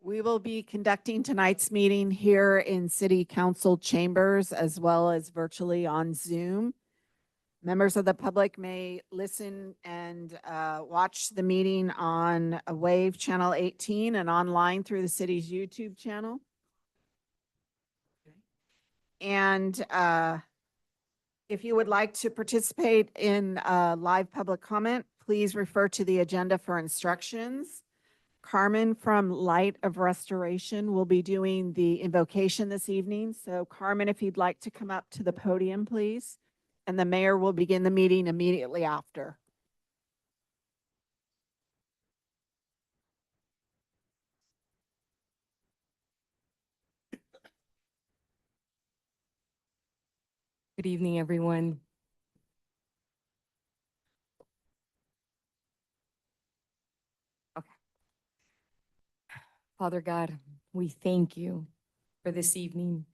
We will be conducting tonight's meeting here in City Council chambers as well as virtually on Zoom. Members of the public may listen and watch the meeting on Wave Channel 18 and online through the city's YouTube channel. And if you would like to participate in live public comment, please refer to the agenda for instructions. Carmen from Light of Restoration will be doing the invocation this evening. So Carmen, if you'd like to come up to the podium, please. And the mayor will begin the meeting immediately after. Good evening, everyone. Okay. Father God, we thank you for this evening.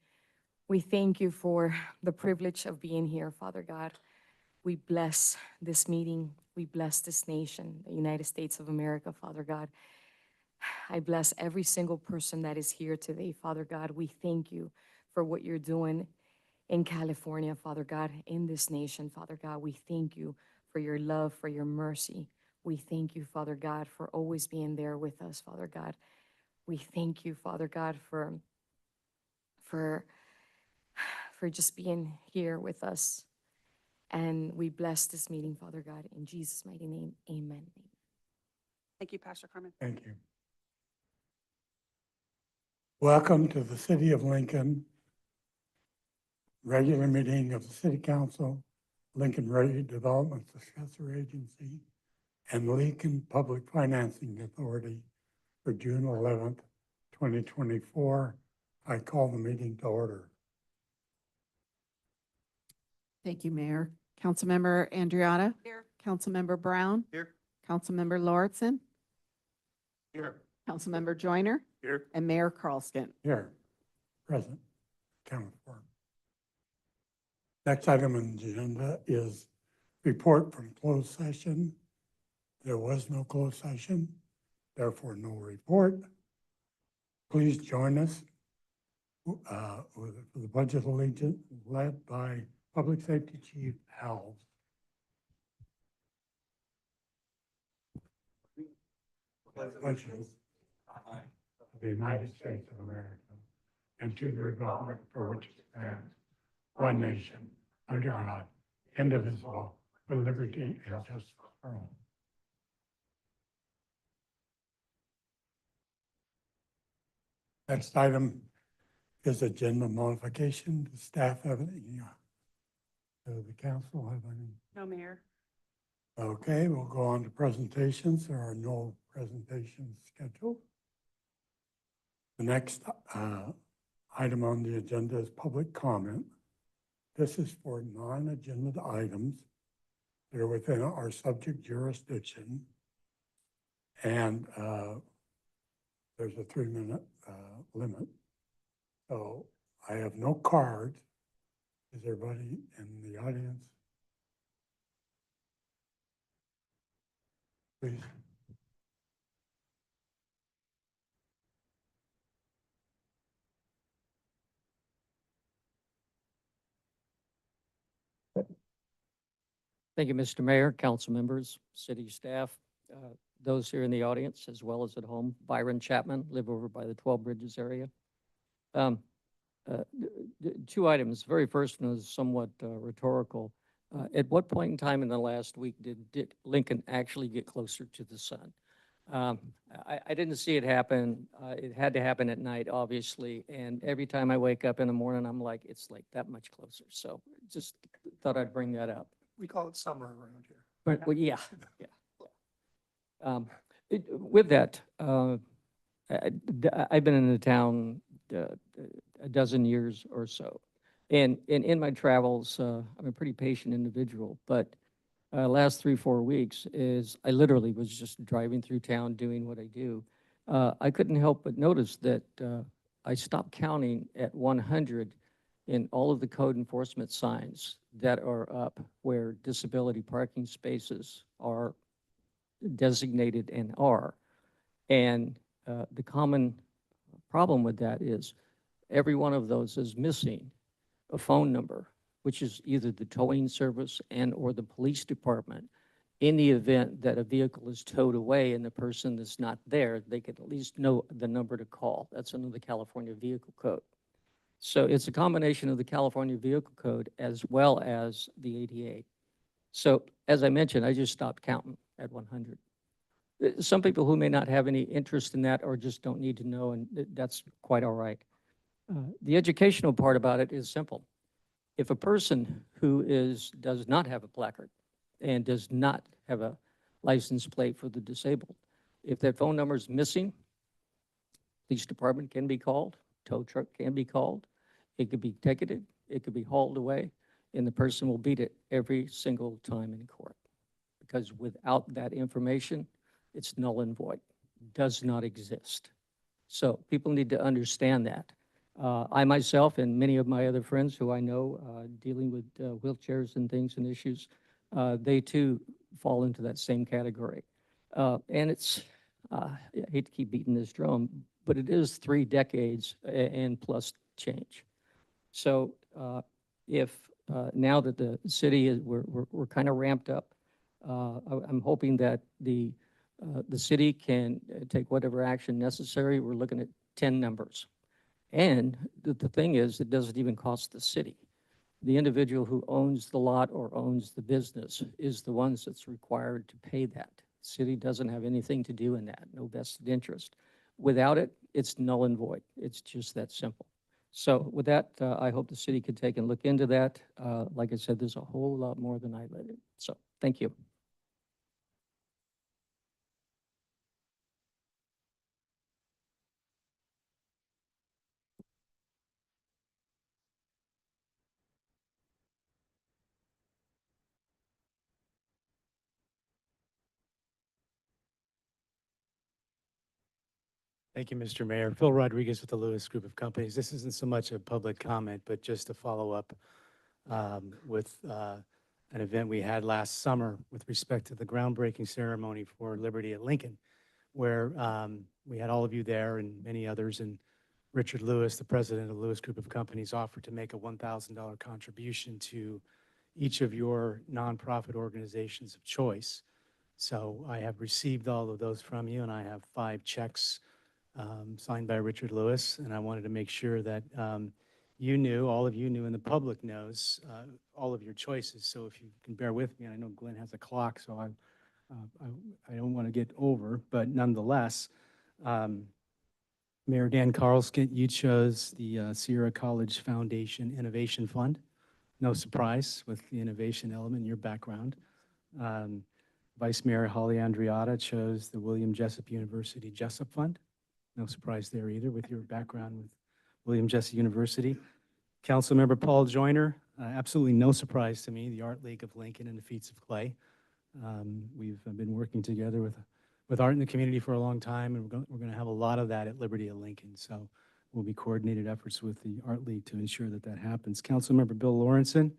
We thank you for the privilege of being here, Father God. We bless this meeting. We bless this nation, the United States of America, Father God. I bless every single person that is here today, Father God. We thank you for what you're doing in California, Father God, in this nation, Father God. We thank you for your love, for your mercy. We thank you, Father God, for always being there with us, Father God. We thank you, Father God, for just being here with us. And we bless this meeting, Father God, in Jesus' mighty name. Amen. Thank you, Pastor Carmen. Thank you. Welcome to the City of Lincoln regular meeting of the City Council, Lincoln Redevelopment Successor Agency, and Lincoln Public Financing Authority for June 11th, 2024. I call the meeting to order. Thank you, Mayor. Councilmember Andriotta? Here. Councilmember Brown? Here. Councilmember Lauritsen? Here. Councilmember Joyner? Here. And Mayor Carlskent. Here. Present. Counted for. Next item on the agenda is report from closed session. There was no closed session, therefore no report. Please join us with the Budget Allegiance led by Public Safety Chief Howells. Pledge of the United States of America and to the republic for which it stands, one nation, under God, indivisible, with liberty and justice for all. Next item is agenda modification. Does staff have any? Does the council have any? No, Mayor. Okay, we'll go on to presentations. There are no presentations scheduled. The next item on the agenda is public comment. This is for non-agenda items that are within our subject jurisdiction. And there's a 3-minute limit. So I have no cards. Is everybody in the audience? Please. Thank you, Mr. Mayor, council members, city staff, those here in the audience, as well as at home. Byron Chapman, live over by the 12 Bridges area. Two items. Very first one is somewhat rhetorical. At what point in time in the last week did Lincoln actually get closer to the sun? I didn't see it happen. It had to happen at night, obviously. And every time I wake up in the morning, I'm like, it's like that much closer. So just thought I'd bring that up. We call it summer around here. But, well, yeah. With that, I've been in the town a dozen years or so. And in my travels, I'm a pretty patient individual, but last 3-4 weeks is I literally was just driving through town doing what I do. I couldn't help but notice that I stopped counting at 100 in all of the code enforcement signs that are up where disability parking spaces are designated and are. And the common problem with that is every one of those is missing a phone number, which is either the towing service and or the police department. In the event that a vehicle is towed away and the person is not there, they could at least know the number to call. That's under the California Vehicle Code. So it's a combination of the California Vehicle Code as well as the ADA. So as I mentioned, I just stopped counting at 100. Some people who may not have any interest in that or just don't need to know, and that's quite all right. The educational part about it is simple. If a person who does not have a placard and does not have a license plate for the disabled, if that phone number is missing, police department can be called, tow truck can be called, it could be ticketed, it could be hauled away, and the person will beat it every single time in court. Because without that information, it's null and void, does not exist. So people need to understand that. I myself and many of my other friends who I know dealing with wheelchairs and things and issues, they too fall into that same category. And it's, I hate to keep beating this drum, but it is 3 decades and plus change. So if now that the city is, we're kind of ramped up, I'm hoping that the city can take whatever action necessary. We're looking at 10 numbers. And the thing is, it doesn't even cost the city. The individual who owns the lot or owns the business is the ones that's required to pay that. The city doesn't have anything to do in that, no vested interest. Without it, it's null and void. It's just that simple. So with that, I hope the city could take and look into that. Like I said, there's a whole lot more than I let it. So thank you. Thank you, Mr. Mayor. Phil Rodriguez with the Lewis Group of Companies. This isn't so much a public comment, but just to follow up with an event we had last summer with respect to the groundbreaking ceremony for Liberty at Lincoln, where we had all of you there and many others, and Richard Lewis, the president of the Lewis Group of Companies, offered to make a $1,000 contribution to each of your nonprofit organizations of choice. So I have received all of those from you, and I have 5 checks signed by Richard Lewis, and I wanted to make sure that you knew, all of you knew, and the public knows all of your choices. So if you can bear with me, and I know Glenn has a clock, so I don't want to get over, but nonetheless, Mayor Dan Carlskit, you chose the Sierra College Foundation Innovation Fund. No surprise with the innovation element in your background. Vice Mayor Holly Andreatta chose the William Jessup University Jessup Fund. No surprise there either with your background with William Jessup University. Councilmember Paul Joyner, absolutely no surprise to me, the Art League of Lincoln and the Feats of Clay. We've been working together with art in the community for a long time, and we're going to have a lot of that at Liberty at Lincoln. So we'll be coordinated efforts with the Art League to ensure that that happens. Councilmember Bill Lawrenson,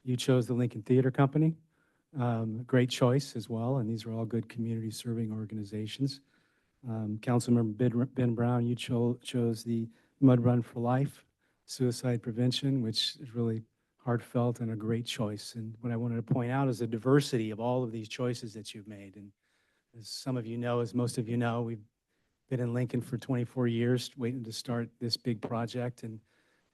you chose the Lincoln Theater Company. Great choice as well, and these are all good community serving organizations. Councilmember Ben Brown, you chose the Mud Run for Life Suicide Prevention, which is really heartfelt and a great choice. And what I wanted to point out is the diversity of all of these choices that you've made. And as some of you know, as most of you know, we've been in Lincoln for 24 years waiting to start this big project. And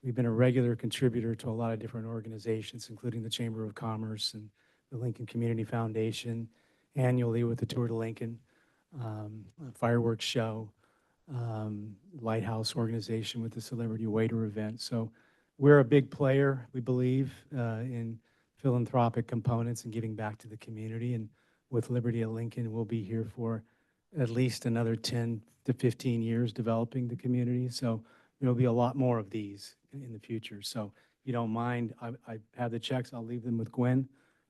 we've been a regular contributor to a lot of different organizations, including the Chamber of Commerce and the Lincoln Community Foundation, annually with the Tour de Lincoln, a fireworks show, Lighthouse organization with the Celebrity Waiter event. So we're a big player, we believe, in philanthropic components and giving back to the community. And with Liberty at Lincoln, we'll be here for at least another 10 to 15 years developing the community. So there'll be a lot more of these in the future. So if you don't mind, I have the checks. I'll leave them with Gwen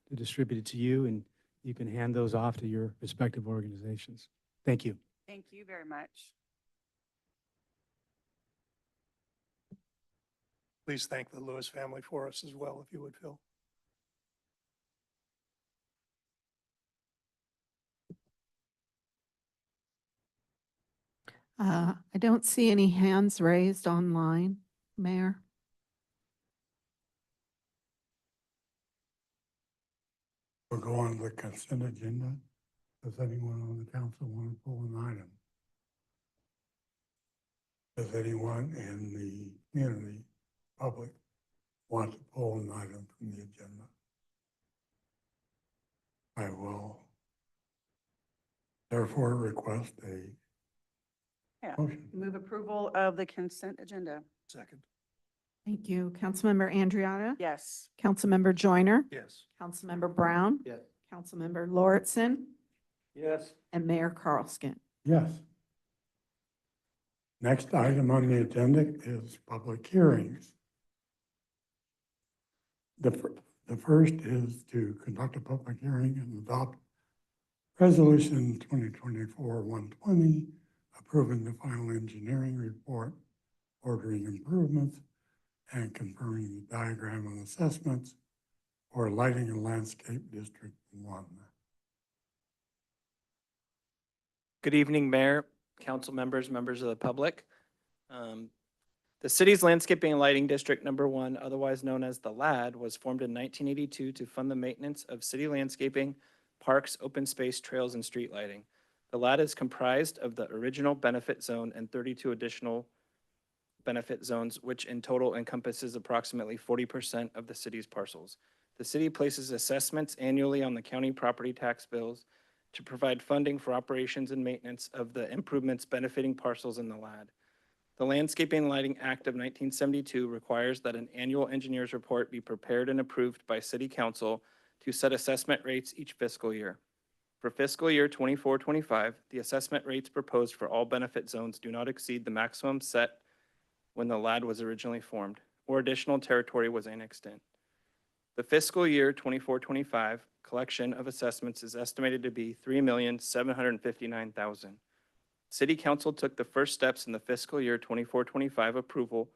to distribute it to you, and you can hand those off to your respective organizations. Thank you. Thank you very much. please thank the Lewis family for us as well, if you would, Phil. I don't see any hands raised online, Mayor. We'll go on to the consent agenda. Does anyone on the council want to pull an item? Does anyone in the community, public, want to pull an item from the agenda? I will therefore request a Yeah. motion. Move approval of the consent agenda. Second. Thank you. Councilmember Andriotta? Yes. Councilmember Joyner? Yes. Councilmember Brown? Yes. Councilmember Lauritsen? Yes. And Mayor Carlskin. Yes. Next item on the agenda is public hearings. The first is to conduct a public hearing and adopt Resolution 2024-120, approving the final engineering report, ordering improvements, and confirming the diagram and assessments for Lighting and Landscape District 1. Good evening, Mayor, council members, members of the public. The city's Landscaping and Lighting District Number 1, otherwise known as the LAD, was formed in 1982 to fund the maintenance of city landscaping, parks, open space, trails, and street lighting. The LAD is comprised of the original benefit zone and 32 additional benefit zones, which in total encompasses approximately 40% of the city's parcels. The city places assessments annually on the county property tax bills to provide funding for operations and maintenance of the improvements benefiting parcels in the LAD. The Landscaping and Lighting Act of 1972 requires that an annual engineer's report be prepared and approved by City Council to set assessment rates each fiscal year. For fiscal year 24-25, the assessment rates proposed for all benefit zones do not exceed the maximum set when the LAD was originally formed, or additional territory was annexed in. The fiscal year 24-25 collection of assessments is estimated to be $3,759,000. City Council took the first steps in the fiscal year 24-25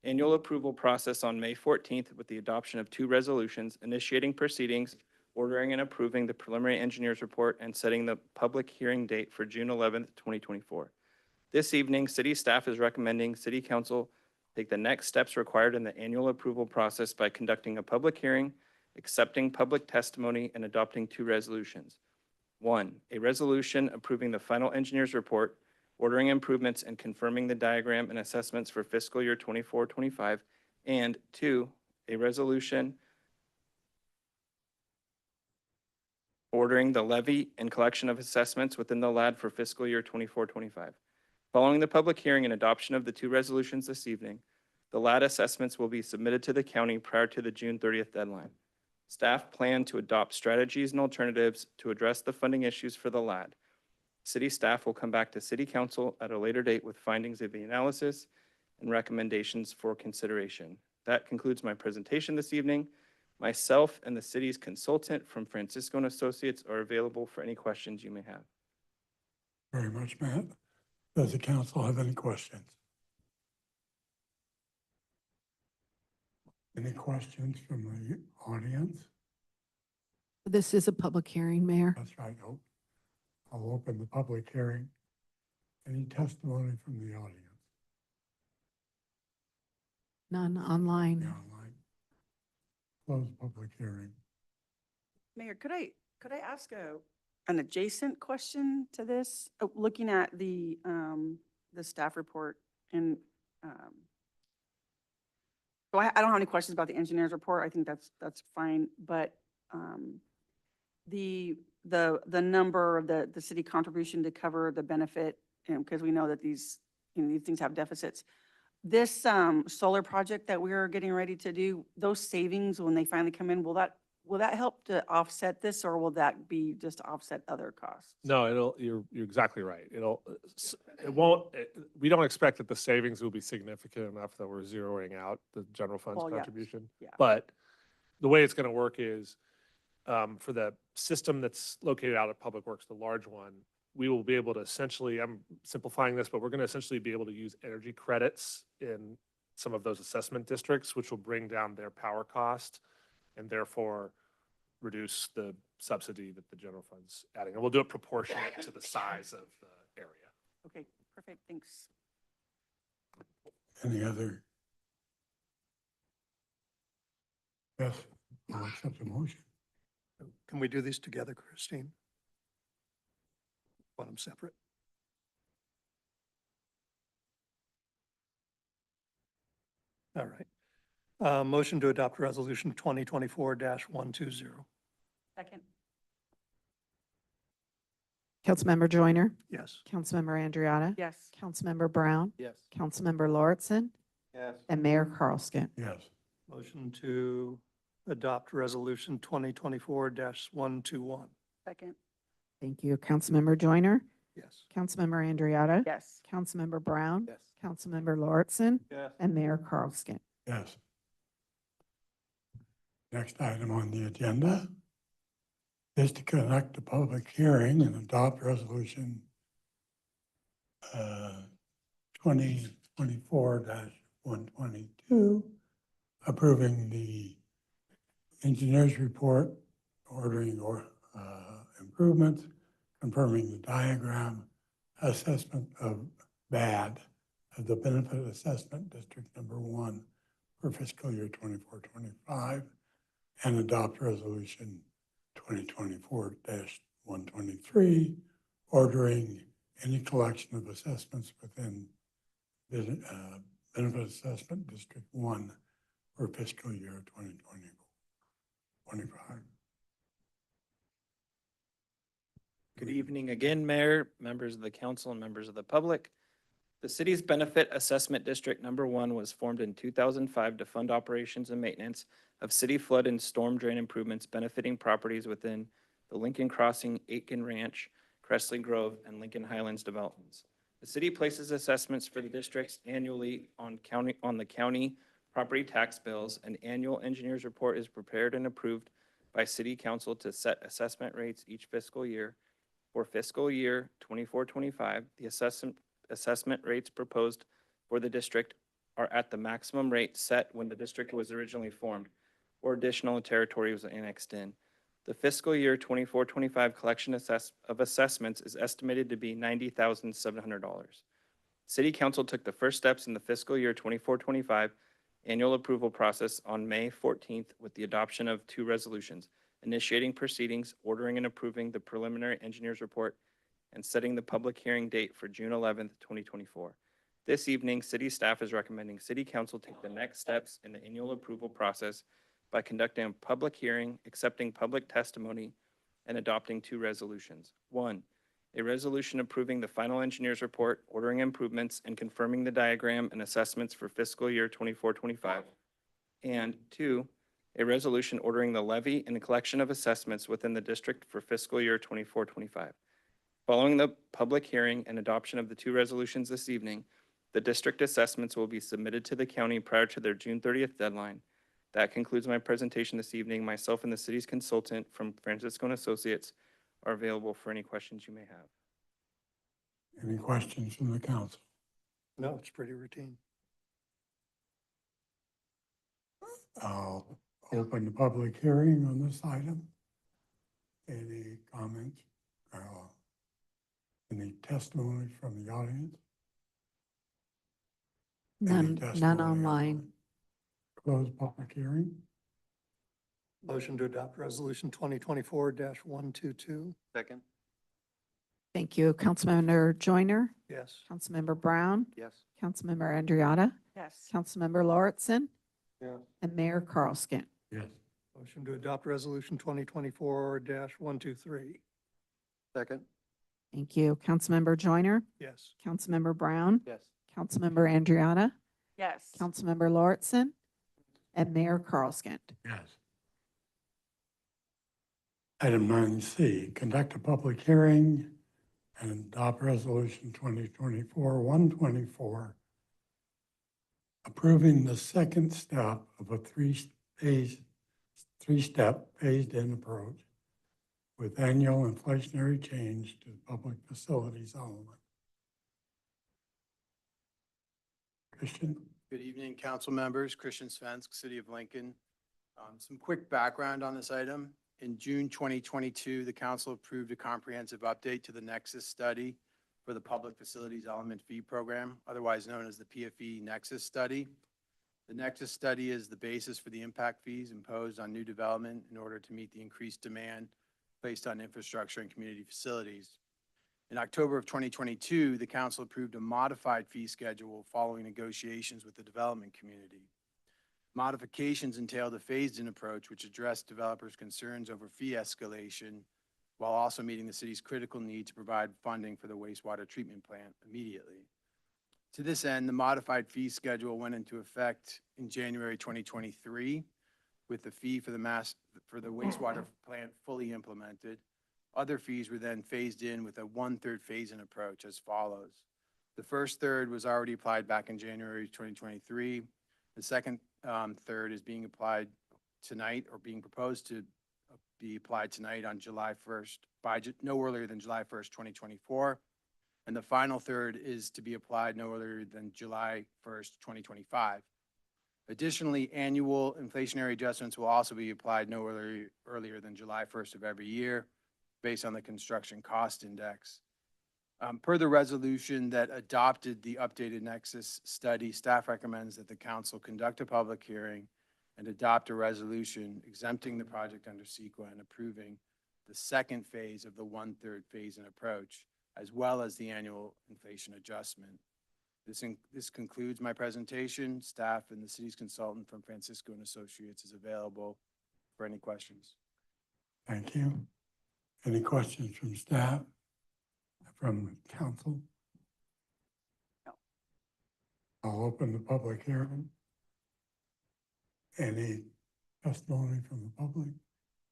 annual approval process on May 14th with the adoption of 2 resolutions initiating proceedings, ordering and approving the preliminary engineer's report, and setting the public hearing date for June 11th, 2024. This evening, city staff is recommending City Council take the next steps required in the annual approval process by conducting a public hearing, accepting public testimony, and adopting 2 resolutions. 1, a resolution approving the final engineer's report, ordering improvements and confirming the diagram and assessments for fiscal year 24-25, and 2, a resolution ordering the levy and collection of assessments within the LAD for fiscal year 24-25. Following the public hearing and adoption of the 2 resolutions this evening, the LAD assessments will be submitted to the county prior to the June 30th deadline. Staff plan to adopt strategies and alternatives to address the funding issues for the LAD. City staff will come back to City Council at a later date with findings of the analysis and recommendations for consideration. That concludes my presentation this evening. Myself and the city's consultant from Francisco & Associates are available for any questions you may have. Very much, Matt. Does the council have any questions? Any questions from the audience? This is a public hearing, Mayor. That's right. I'll open the public hearing. Any testimony from the audience? None The online. online. Close public hearing. Mayor, could I ask an adjacent question to this? Looking at the staff report and, so I don't have any questions about the engineer's report. I think that's fine, but the number of the city contribution to cover the benefit, because we know that these things have deficits. This solar project that we're getting ready to do, those savings, when they finally come in, will that help to offset this, or will that be just to offset other costs? No, you're exactly right. We don't expect that the savings will be significant enough that we're zeroing out the general fund's Well, yes, contribution. yeah. But the way it's going to work is, for the system that's located out at Public Works, the large one, we will be able to essentially, I'm simplifying this, but we're going to essentially be able to use energy credits in some of those assessment districts, which will bring down their power cost and therefore reduce the subsidy that the general fund's adding. And we'll do it proportionate to the size of the area. Okay, perfect, thanks. Any other? Yes, I'll accept the motion. Can we do these together, Christine? Want them separate? All right. Motion to adopt resolution 2024-120. Second. Councilmember Joyner, Yes. Councilmember Andriotta, Yes. Councilmember Brown, Yes. Councilmember Lauritsen, Yes. and Mayor Carlskent. Yes, Motion to adopt resolution 2024-121. Second. Thank you. Councilmember Joyner, Yes. Councilmember Andriotta, Yes. Councilmember Brown, Yes. Councilmember Lauritsen, Yes. and Mayor Carlskent. yes. Next item on the agenda is to conduct a public hearing and adopt resolution 2024-122, approving the engineer's report, ordering improvements, confirming the diagram, assessment of BAD, of the Benefit Assessment District Number 1 for fiscal year 24-25, and adopt resolution 2024-123, ordering any collection of assessments within the Benefit Assessment District 1 for fiscal year 2024-25. Good evening again, Mayor, members of the council, and members of the public. The city's Benefit Assessment District Number 1 was formed in 2005 to fund operations and maintenance of city flood and storm drain improvements benefiting properties within the Lincoln Crossing, Aitken Ranch, Cressley Grove, and Lincoln Highlands developments. The city places assessments for the districts annually on the county property tax bills. An annual engineer's report is prepared and approved by city council to set assessment rates each fiscal year. For fiscal year 24-25, the assessment rates proposed for the district are at the maximum rate set when the district was originally formed or additional territory was annexed in. The fiscal year 24-25 collection of assessments is estimated to be $90,700. City Council took the first steps in the fiscal year 24-25 annual approval process on May 14th with the adoption of 2 resolutions, initiating proceedings, ordering and approving the preliminary engineer's report, and setting the public hearing date for June 11th, 2024. This evening, city staff is recommending City Council take the next steps in the annual approval process by conducting a public hearing, accepting public testimony, and adopting 2 resolutions. 1, a resolution approving the final engineer's report, ordering improvements, and confirming the diagram and assessments for fiscal year 24-25. And 2, a resolution ordering the levy and the collection of assessments within the district for fiscal year 24-25. Following the public hearing and adoption of the 2 resolutions this evening, the district assessments will be submitted to the county prior to their June 30th deadline. That concludes my presentation this evening. Myself and the city's consultant from Francisco and Associates are available for any questions you may have. Any questions from the council? No, it's pretty routine. I'll open the public hearing on this item. Any comments? Any testimony from the audience? Any None testimony online. Close public hearing. Motion to adopt resolution 2024-122. Second. Thank you. Councilmember Joyner, Yes. Councilmember Brown, Yes. Councilmember Andriotta, Yes. Councilmember Lauritsen, Yeah. and Mayor Carlskent. Yes, Motion to adopt resolution 2024-123. Second. Thank you. Councilmember Joyner, Yes. Councilmember Brown, Yes. Councilmember Andriotta, Yes. Councilmember Lauritsen, and Mayor Carlskent. yes. Item 9C, conduct a public hearing and adopt resolution 2024-124, approving the second step of a three-step phased-in approach with annual inflationary change to the public facilities element. Christian? Good evening, council members. Christian Svensk, City of Lincoln. Some quick background on this item. In June 2022, the council approved a comprehensive update to the Nexus study for the Public Facilities Element Fee Program, otherwise known as the PFE Nexus Study. The Nexus Study is the basis for the impact fees imposed on new development in order to meet the increased demand placed on infrastructure and community facilities. In October of 2022, the council approved a modified fee schedule following negotiations with the development community. Modifications entailed a phased-in approach which addressed developers' concerns over fee escalation while also meeting the city's critical need to provide funding for the wastewater treatment plant immediately. To this end, the modified fee schedule went into effect in January 2023 with the fee for the wastewater plant fully implemented. Other fees were then phased in with a 1/3 phase-in approach as follows. The first third was already applied back in January 2023. The second third is being applied tonight or being proposed to be applied tonight on July 1st, no earlier than July 1st, 2024. And the final third is to be applied no earlier than July 1st, 2025. Additionally, annual inflationary adjustments will also be applied no earlier than July 1st of every year, based on the construction cost index. Per the resolution that adopted the updated Nexus study, staff recommends that the council conduct a public hearing and adopt a resolution exempting the project under CEQA and approving the second phase of the 1/3 phase-in approach, as well as the annual inflation adjustment. This concludes my presentation. Staff and the city's consultant from Francisco and Associates is available for any questions. Thank you. Any questions from staff, from council? No. I'll open the public hearing. Any testimony from the public?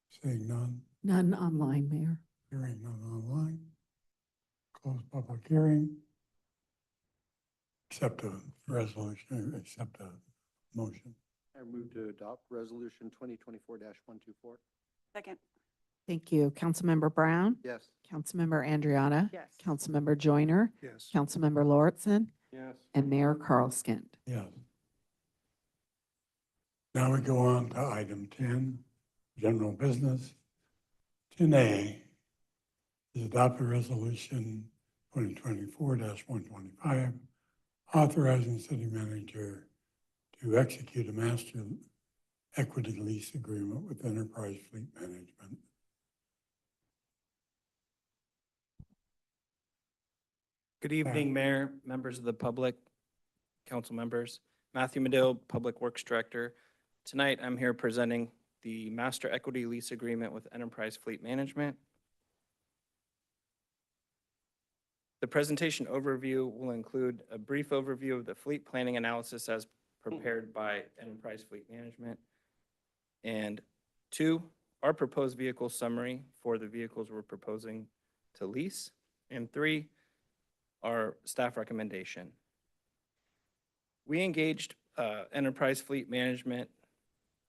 Seeing none, None online, Mayor. hearing none online. Close public hearing. Accept a resolution, accept a motion. I move to adopt resolution 2024-124. Second. Thank you. Councilmember Brown, Yes. Councilmember Andriana, Yes. Councilmember Joyner, Yes. Councilmember Lauritsen, Yes. and Mayor Carlskint. Yes. Now we go on to item 10, general business. 10A is adopt a resolution 2024-125, authorizing city manager to execute a master equity lease agreement with Enterprise Fleet Management. Good evening, Mayor, members of the public, council members. Matthew Medill, Public Works Director. Tonight, I'm here presenting the Master Equity Lease Agreement with Enterprise Fleet Management. The presentation overview will include a brief overview of the fleet planning analysis as prepared by Enterprise Fleet Management. And 2, our proposed vehicle summary for the vehicles we're proposing to lease. And 3, our staff recommendation. We engaged Enterprise Fleet Management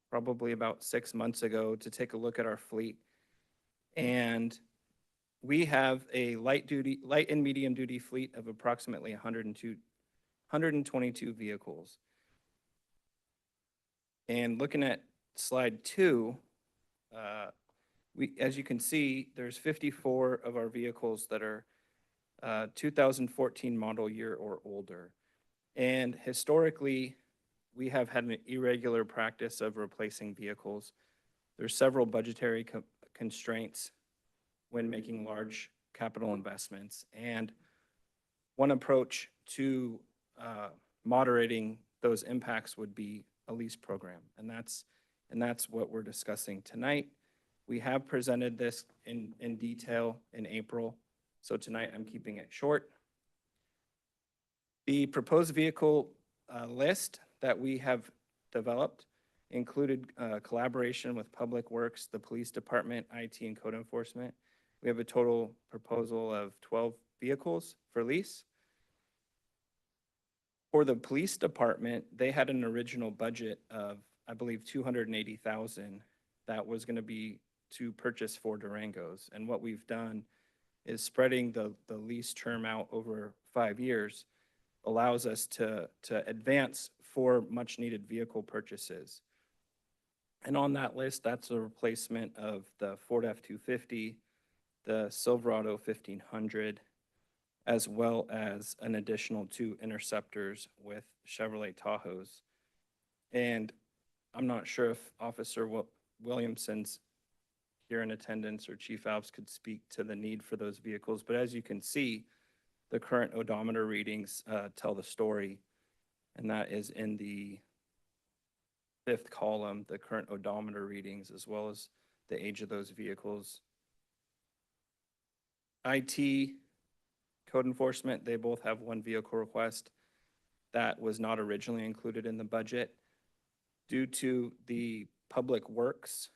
probably about 6 months ago to take a look at our fleet. And we have a light and medium duty fleet of approximately 122 vehicles. And looking at slide 2, as you can see, there's 54 of our vehicles that are 2014 model year or older. And historically, we have had an irregular practice of replacing vehicles. There's several budgetary constraints when making large capital investments. And one approach to moderating those impacts would be a lease program. And that's what we're discussing tonight. We have presented this in detail in April. So tonight I'm keeping it short. The proposed vehicle list that we have developed included collaboration with Public Works, the Police Department, IT, and Code Enforcement. We have a total proposal of 12 vehicles for lease. For the Police Department, they had an original budget of, I believe, $280,000 that was going to be to purchase 4 Durangos. And what we've done is spreading the lease term out over 5 years allows us to advance for much-needed vehicle purchases. And on that list, that's a replacement of the Ford F-250, the Silverado 1500, as well as an additional 2 Interceptors with Chevrolet Tahoes. And I'm not sure if Officer Williamson's here in attendance or Chief Alves could speak to the need for those vehicles, but as you can see, the current odometer readings tell the story, and that is in the 5th column, the current odometer readings, as well as the age of those vehicles. IT, code enforcement, they both have 1 vehicle request that was not originally included in the budget. Due to the public works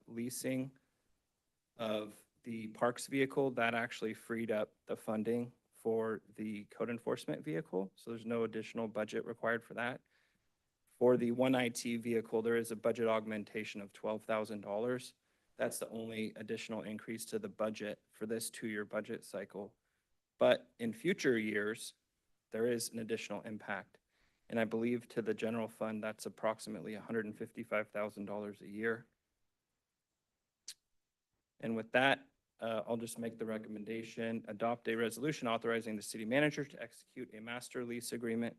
leasing of the parks vehicle, that actually freed up the funding for the code enforcement vehicle. So there's no additional budget required for that. For the 1 IT vehicle, there is a budget augmentation of $12,000. That's the only additional increase to the budget for this 2-year budget cycle. But in future years, there is an additional impact. And I believe to the general fund, that's approximately $155,000 a year. And with that, I'll just make the recommendation, adopt a resolution authorizing the city manager to execute a master lease agreement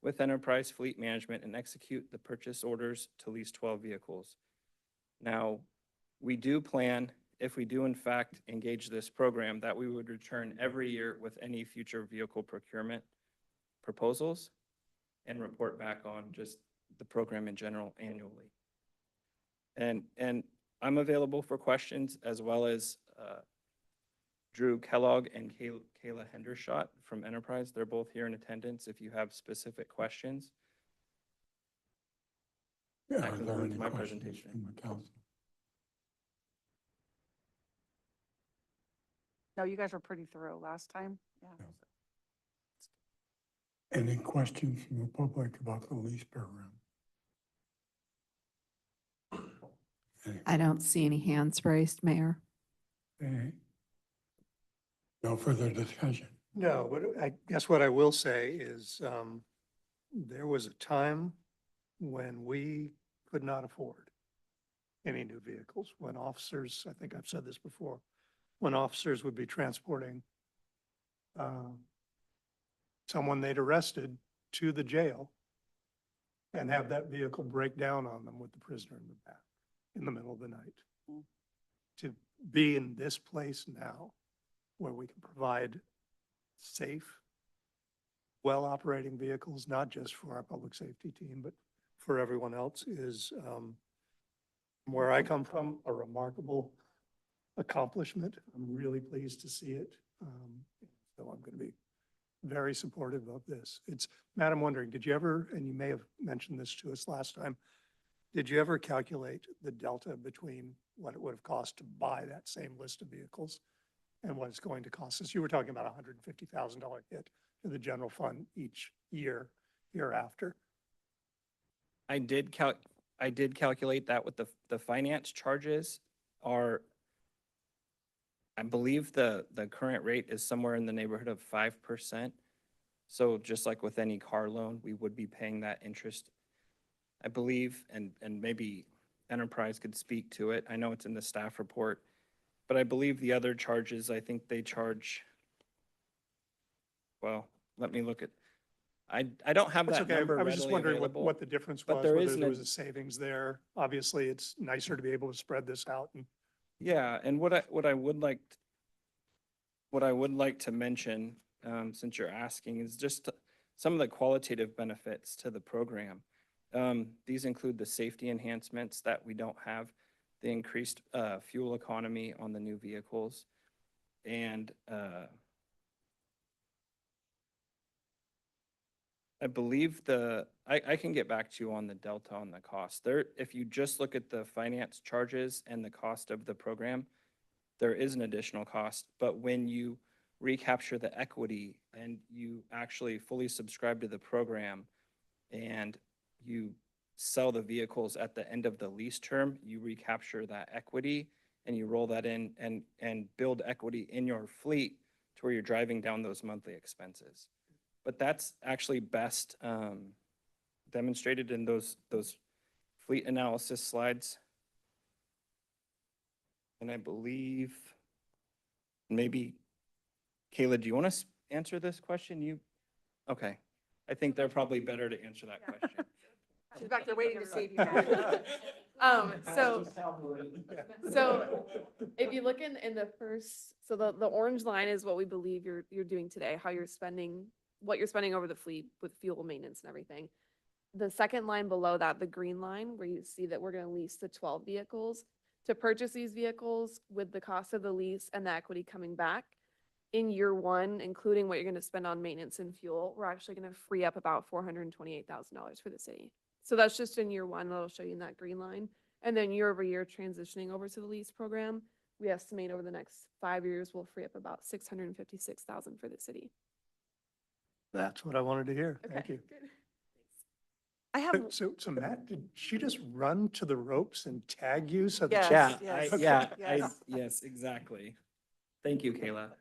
with Enterprise Fleet Management and execute the purchase orders to lease 12 vehicles. Now, we do plan, if we do in fact engage this program, that we would return every year with any future vehicle procurement proposals and report back on just the program in general annually. And I'm available for questions, as well as Drew Kellogg and Kayla Hendershot from Enterprise. They're both here in attendance if you have specific questions. Yeah, That are there concludes any my questions presentation. from the council? No, you guys were pretty thorough last time. Yeah. Any questions from the public about the lease program? I don't see any hands raised, Mayor. Okay. No further discussion. No, but I guess what I will say is, there was a time when we could not afford any new vehicles, when officers, I think I've said this before, when officers would be transporting someone they'd arrested to the jail and have that vehicle break down on them with the prisoner in the back in the middle of the night. Mm. To be in this place now where we can provide safe, well-operating vehicles, not just for our public safety team, but for everyone else is, from where I come from, a remarkable accomplishment. I'm really pleased to see it. So I'm going to be very supportive of this. Matt, I'm wondering, did you ever, and you may have mentioned this to us last time, did you ever calculate the delta between what it would have cost to buy that same list of vehicles and what it's going to cost us? You were talking about $150,000 hit to the general fund each year hereafter. I did calculate that with the finance charges are, I believe the current rate is somewhere in the neighborhood of 5%. So just like with any car loan, we would be paying that interest, I believe, and maybe Enterprise could speak to it. I know it's in the staff report, but I believe the other charges, I think they charge, well, let me look at, I don't have That's that okay. number I was just readily wondering available. what the difference but was, there whether is there an was a savings there. Obviously, it's nicer to be able to spread this out and Yeah, and what I would like to mention, since you're asking, is just some of the qualitative benefits to the program. These include the safety enhancements that we don't have, the increased fuel economy on the new vehicles, and I believe I can get back to you on the delta on the cost. There, if you just look at the finance charges and the cost of the program, there is an additional cost, but when you recapture the equity and you actually fully subscribe to the program and you sell the vehicles at the end of the lease term, you recapture that equity and you roll that in and build equity in your fleet to where you're driving down those monthly expenses. But that's actually best demonstrated in those fleet analysis slides. And I believe, maybe, Kayla, do you want to answer this question? Okay. I think they're probably better to answer that question. She's back there waiting to see if you So if you look in the first, so the orange line is what we believe you're doing today, how you're spending, what you're spending over the fleet with fuel maintenance and everything. The second line below that, the green line, where you see that we're gonna lease the 12 vehicles. To purchase these vehicles with the cost of the lease and the equity coming back, in year one, including what you're gonna spend on maintenance and fuel, we're actually gonna free up about $428,000 for the city. So that's just in year one, that'll show you in that green line. And then year over year, transitioning over to the lease program, we estimate over the next 5 years, we'll free up about $656,000 for the city. That's what I wanted to hear. Thank Okay, you. good. I have, So Matt, did she just run to the ropes and tag you? So that- Yes. Yes, exactly. Thank you, Kayla.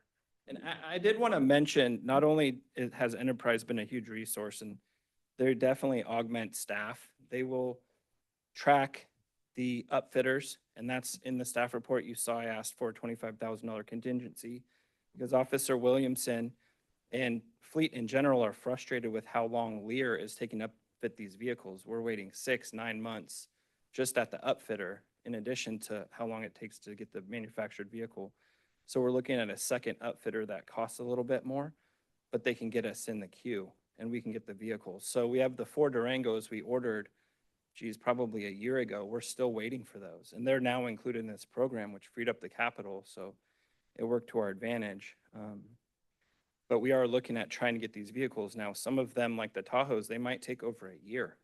And I did want to mention, not only has Enterprise been a huge resource, and they definitely augment staff. They will track the upfitters, and that's in the staff report you saw. I asked for a $25,000 contingency because Officer Williamson and fleet in general are frustrated with how long Lear is taking to upfit these vehicles. We're waiting 6-9 months just at the upfitter, in addition to how long it takes to get the manufactured vehicle. So we're looking at a second upfitter that costs a little bit more, but they can get us in the queue and we can get the vehicles. So we have the 4 Durangos we ordered, probably a year ago. We're still waiting for those. And they're now included in this program, which freed up the capital. So it worked to our advantage. But we are looking at trying to get these vehicles now. Some of them, like the Tahoes, they might take over a year.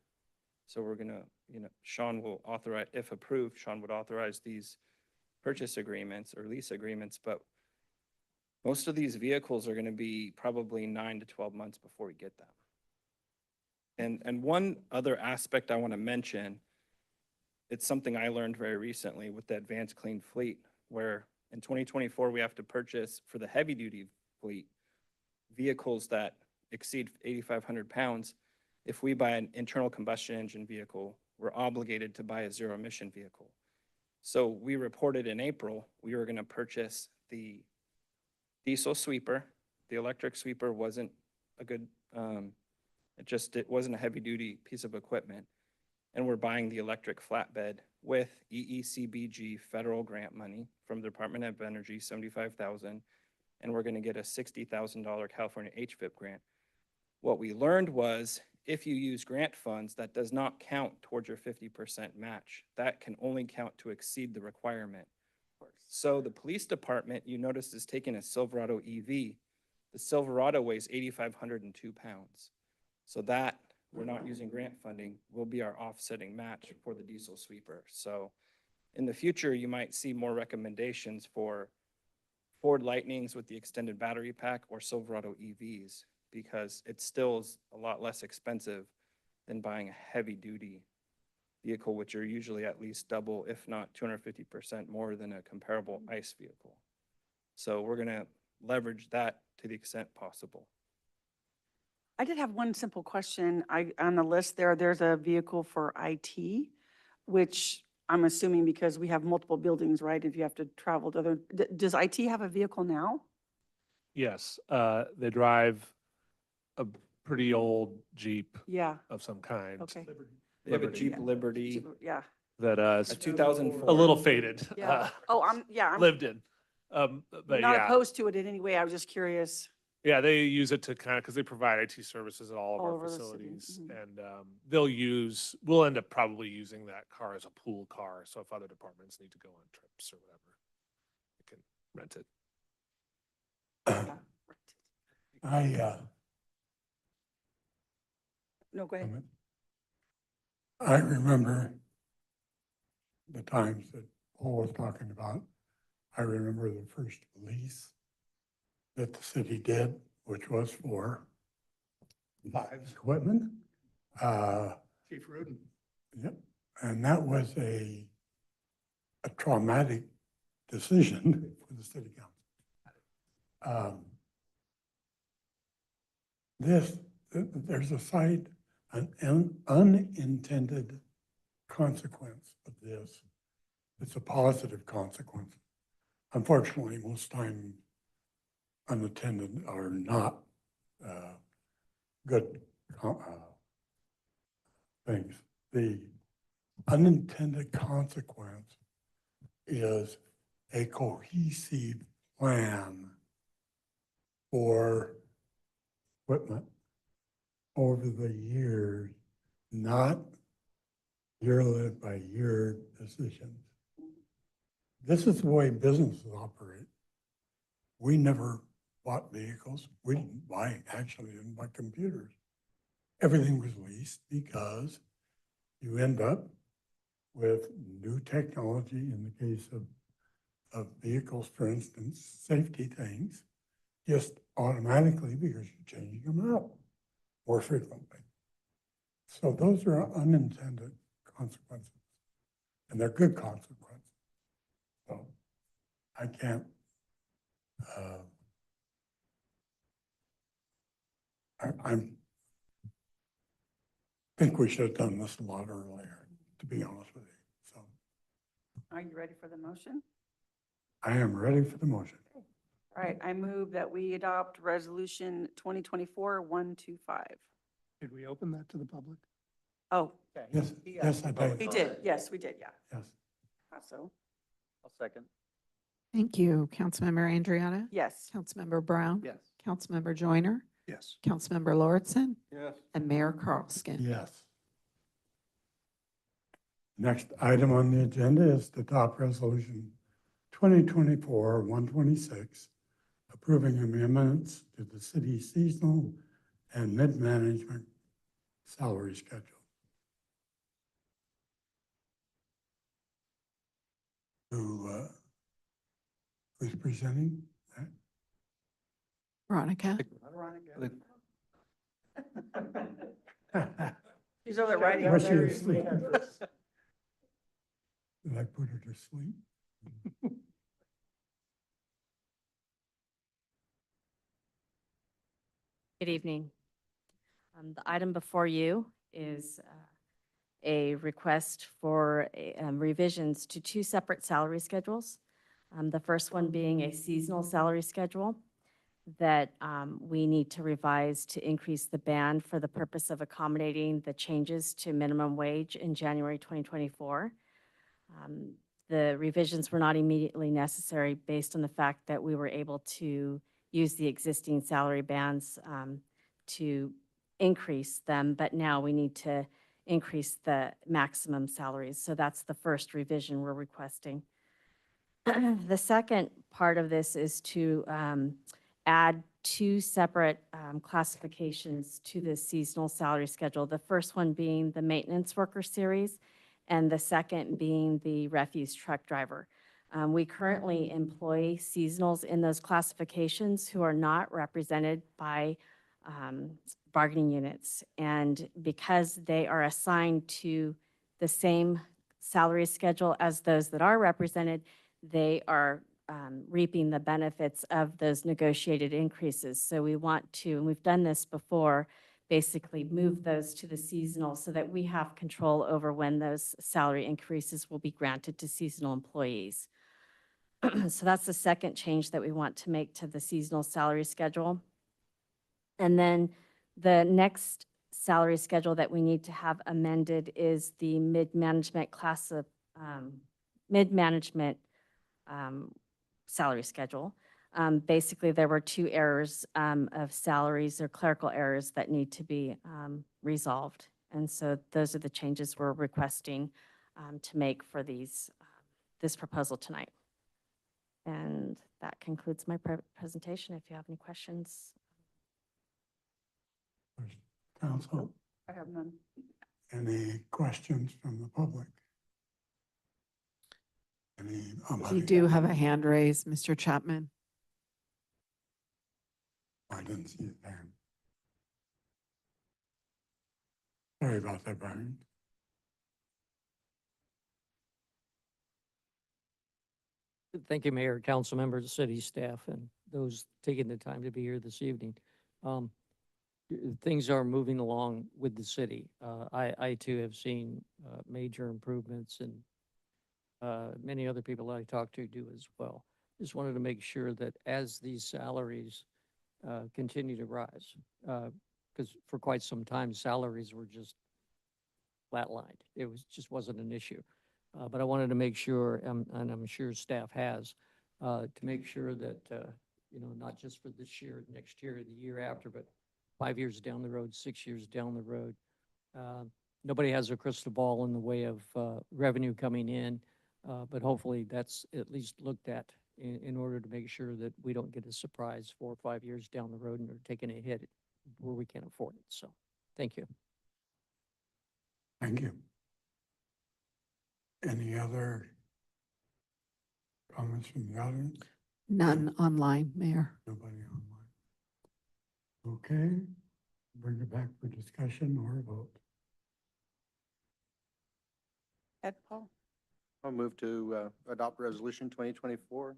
So we're gonna, Sean will authorize, if approved, Sean would authorize these purchase agreements or lease agreements, but most of these vehicles are gonna be probably 9 to 12 months before we get them. And one other aspect I wanna mention, it's something I learned very recently with the Advanced Clean Fleet, where in 2024, we have to purchase for the heavy-duty fleet vehicles that exceed 8,500 pounds. If we buy an internal combustion engine vehicle, we're obligated to buy a zero-emission vehicle. So we reported in April, we were gonna purchase the diesel sweeper. The electric sweeper wasn't a good, it wasn't a heavy-duty piece of equipment. And we're buying the electric flatbed with EECBG federal grant money from the Department of Energy, $75,000. And we're gonna get a $60,000 California HVIP grant. What we learned was, if you use grant funds, that does not count towards your 50% match. That can only count to exceed the requirement. So the police department, you notice, is taking a Silverado EV. The Silverado weighs 8,502 pounds. So that, we're not using grant funding, will be our offsetting match for the diesel sweeper. So in the future, you might see more recommendations for Ford Lightnings with the extended battery pack or Silverado EVs, because it still is a lot less expensive than buying a heavy-duty vehicle, which are usually at least double, if not 250% more than a comparable ICE vehicle. So we're gonna leverage that to the extent possible. I did have one simple question. On the list there's a vehicle for IT, which I'm assuming because we have multiple buildings, right? If you have to travel to other, does IT have a vehicle now? Yes, they drive a pretty old Jeep Yeah, of some kind. okay. They have a Liberty. Jeep Liberty, Yeah, That a is 2004. a little faded. yeah. Oh, I'm Lived in. But not yeah, opposed to it in any way. I was just curious. yeah, they use it to kind of, because they provide IT services at all of All our over the city, facilities. mhm. And we'll end up probably using that car as a pool car. So if other departments need to go on trips or whatever, they can rent it. No, go ahead. I remember the times that Paul was talking about. I remember the first lease that the city did, which was for live equipment. Chief Rudin. Yep, and that was a traumatic decision for the city council. There's a site an unintended consequence of this. It's a positive consequence. Unfortunately, most time unattended are not good things. The unintended consequence is a cohesive plan for equipment over the years, not year by year decisions. This is the way businesses operate. We never bought vehicles. We didn't buy computers. Everything was leased because you end up with new technology in the case of vehicles, for instance, safety things, just automatically because you're changing them out more frequently. So those are unintended consequences, and they're good consequences. So I can't, I'm think we should have done this a lot earlier, to be honest with you. So Are you ready for the motion? I am ready for the motion. All right, I move that we adopt resolution 2024-125. Did we open that to the public? Oh, Yes, yes, I we did. did. Yes, we did. Yeah. Yes. Thought so. I'll second. Thank you. Councilmember Andriotta? Yes. Councilmember Brown? Yes. Councilmember Joyner? Yes. Councilmember Lauritsen? Yes. And Mayor Carlskin? Yes. Next item on the agenda is to adopt resolution 2024-126, approving amendments to the city seasonal and mid-management salary schedule. Who's presenting that? Veronica? She's over there writing. Was she asleep? Did I put her to sleep? Good evening. The item before you is a request for revisions to two separate salary schedules. The first one being a seasonal salary schedule that we need to revise to increase the band for the purpose of accommodating the changes to minimum wage in January 2024. The revisions were not immediately necessary based on the fact that we were able to use the existing salary bands to increase them, but now we need to increase the maximum salaries. So that's the first revision we're requesting. The second part of this is to add two separate classifications to the seasonal salary schedule. The first one being the maintenance worker series, and the second being the refuse truck driver. We currently employ seasonals in those classifications who are not represented by bargaining units. And because they are assigned to the same salary schedule as those that are represented, they are reaping the benefits of those negotiated increases. So we want to, and we've done this before, basically move those to the seasonal so that we have control over when those salary increases will be granted to seasonal employees. So that's the second change that we want to make to the seasonal salary schedule. And then the next salary schedule that we need to have amended is the mid-management class of, mid-management salary schedule. Basically, there were two errors of salaries or clerical errors that need to be resolved. And so those are the changes we're requesting to make for these, this proposal tonight. And that concludes my presentation. If you have any questions. Council, I have none. any questions from the public? Any? You do have a hand raised, Mr. Chapman. I didn't see it there. Sorry about that, Brian. Thank you, Mayor, council members, city staff, and those taking the time to be here this evening. things are moving along with the city. I too have seen major improvements, and many other people I talk to do as well. Just wanted to make sure that as these salaries continue to rise, because for quite some time, salaries were just flatlined. It just wasn't an issue. But I wanted to make sure, and I'm sure staff has, to make sure that, not just for this year, next year, the year after, but 5 years down the road, 6 years down the road. Nobody has a crystal ball in the way of revenue coming in, but hopefully that's at least looked at in order to make sure that we don't get a surprise 4 or 5 years down the road and are taking a hit where we can't afford it. So, thank you. Thank you. Any other comments from the audience? None online, Mayor. Nobody online. Okay, bring it back for discussion or a vote. Ed, Paul? I'll move to adopt resolution 2024-126.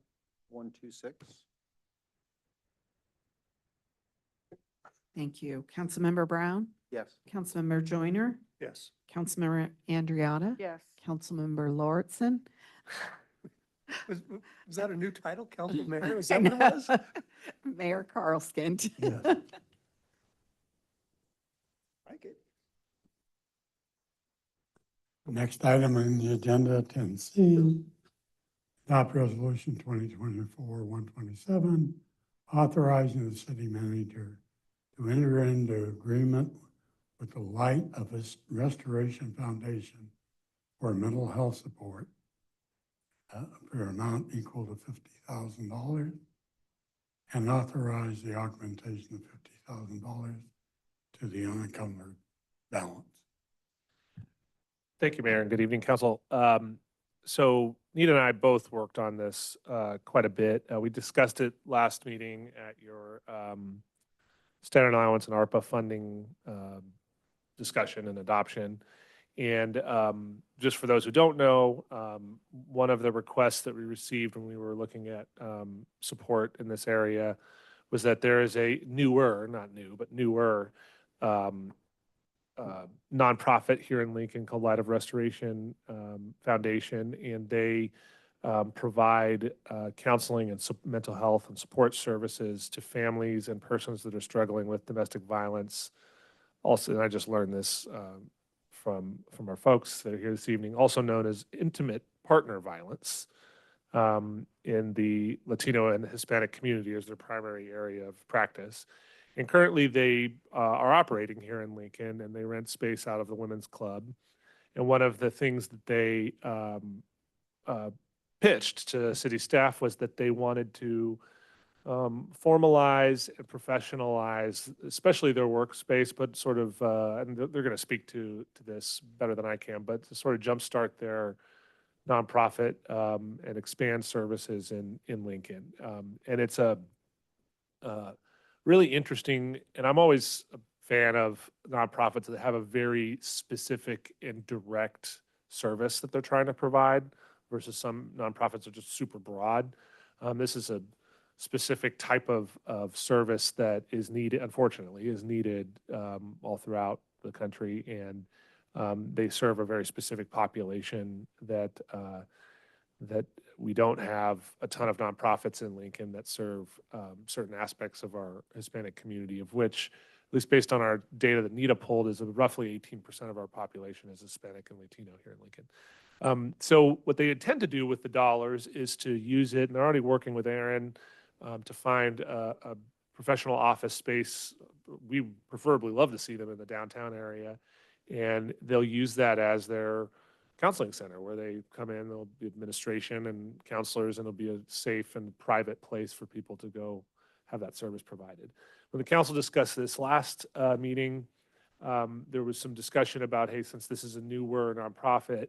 Thank you. Councilmember Brown? Yes. Councilmember Joyner? Yes. Councilmember Andriotta? Yes. Councilmember Lauritsen? Was that a new title, Council Mayor? Is I that what it was? know. Mayor Carlskint. Yes. Like it. Next item on the agenda, 10C, adopt resolution 2024-127, authorizing the city manager to enter into agreement with the Light of Us Restoration Foundation for mental health support for an amount equal to $50,000, and authorize the augmentation of $50,000 to the unencumbered balance. Thank you, Mayor, and good evening, Council. So Nita and I both worked on this quite a bit. We discussed it last meeting at your standard allowance and ARPA funding discussion and adoption. And just for those who don't know, one of the requests that we received when we were looking at support in this area was that there is a newer, not new, but newer nonprofit here in Lincoln called Light of Restoration Foundation, and they provide counseling and mental health and support services to families and persons that are struggling with domestic violence. Also, and I just learned this from our folks that are here this evening, also known as intimate partner violence in the Latino and Hispanic community as their primary area of practice. And currently they are operating here in Lincoln, and they rent space out of the Women's Club. And one of the things that they pitched to city staff was that they wanted to formalize and professionalize, especially their workspace, but sort of, and they're going to speak to this better than I can, but to sort of jumpstart their nonprofit and expand services in Lincoln. And it's a really interesting, and I'm always a fan of nonprofits that have a very specific and direct service that they're trying to provide versus some nonprofits that are just super broad. This is a specific type of service that is needed, unfortunately, is needed all throughout the country. And they serve a very specific population that we don't have a ton of nonprofits in Lincoln that serve certain aspects of our Hispanic community, of which, at least based on our data that NITA pulled, is roughly 18% of our population is Hispanic and Latino here in Lincoln. So what they intend to do with the dollars is to use it, and they're already working with Aaron to find a professional office space. We preferably love to see them in the downtown area, and they'll use that as their counseling center where they come in. There'll be administration and counselors, and it'll be a safe and private place for people to go have that service provided. When the council discussed this last meeting, there was some discussion about, hey, since this is a newer nonprofit,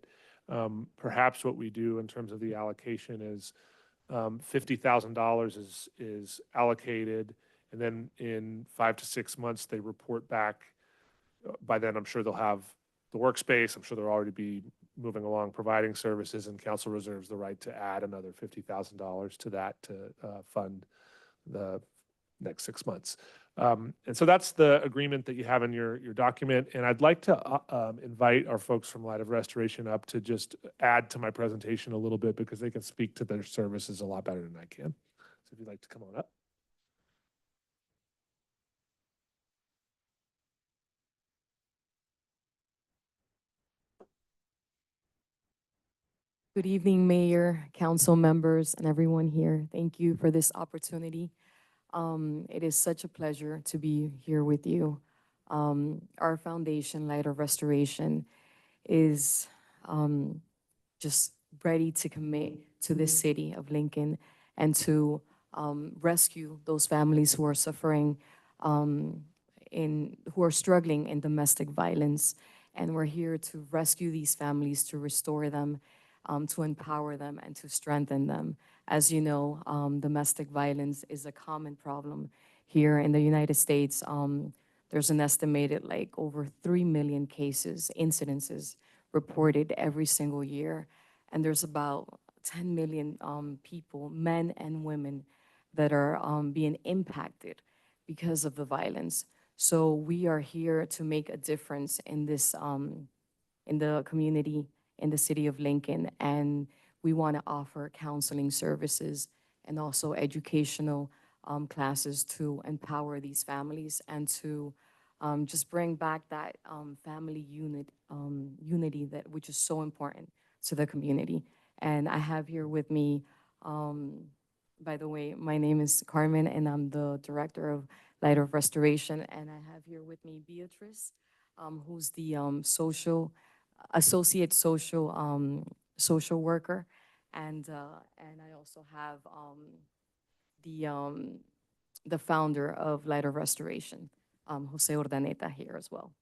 perhaps what we do in terms of the allocation is $50,000 is allocated, and then in 5 to 6 months they report back. By then, I'm sure they'll have the workspace. I'm sure they'll already be moving along providing services, and council reserves the right to add another $50,000 to that to fund the next 6 months. And so that's the agreement that you have in your document. And I'd like to invite our folks from Light of Restoration up to just add to my presentation a little bit because they can speak to their services a lot better than I can. So if you'd like to come on up. Good evening, Mayor, council members, and everyone here. Thank you for this opportunity. It is such a pleasure to be here with you. Our foundation, Light of Restoration, is just ready to commit to the city of Lincoln and to rescue those families who are suffering who are struggling in domestic violence. And we're here to rescue these families, to restore them, to empower them, and to strengthen them. As you know, domestic violence is a common problem here in the United States. There's an estimated like over 3 million cases, incidences reported every single year. And there's about 10 million people, men and women, that are being impacted because of the violence. So we are here to make a difference in this, in the community, in the city of Lincoln, and we want to offer counseling services and also educational classes to empower these families and to just bring back that family unity that which is so important to the community. And I have here with me, by the way, my name is Carmen, and I'm the director of Light of Restoration, and I have here with me Beatrice, who's the associate social worker, and I also have the founder of Light of Restoration, Jose Urdaneta, here as well.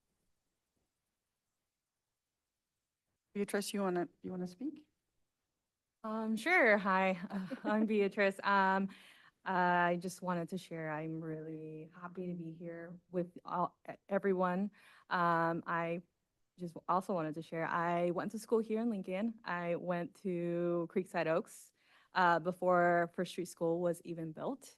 Beatrice, you wanna speak? Sure. Hi, I'm Beatrice. I just wanted to share, I'm really happy to be here with everyone. I just also wanted to share, I went to school here in Lincoln. I went to Creekside Oaks before First Street School was even built.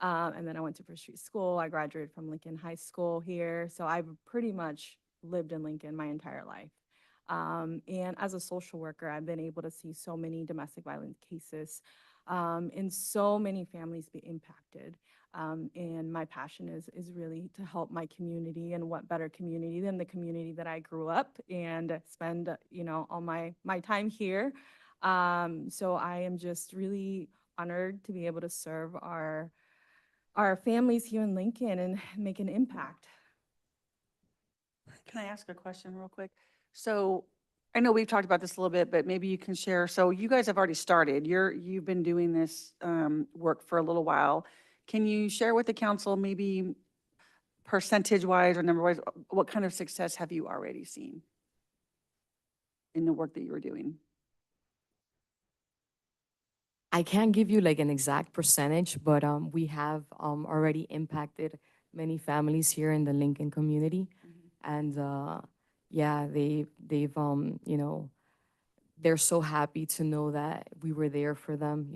And then I went to First Street School. I graduated from Lincoln High School here. So I've pretty much lived in Lincoln my entire life. And as a social worker, I've been able to see so many domestic violence cases and so many families be impacted. And my passion is really to help my community, and what better community than the community that I grew up and spend, all my time here. So I am just really honored to be able to serve our families here in Lincoln and make an impact. Can I ask a question real quick? So I know we've talked about this a little bit, but maybe you can share. So you guys have already started. You've been doing this work for a little while. Can you share with the council maybe percentage-wise or number-wise, what kind of success have you already seen in the work that you were doing? I can't give you like an exact percentage, but we have already impacted many families here in the Lincoln community. And yeah, they've they're so happy to know that we were there for them.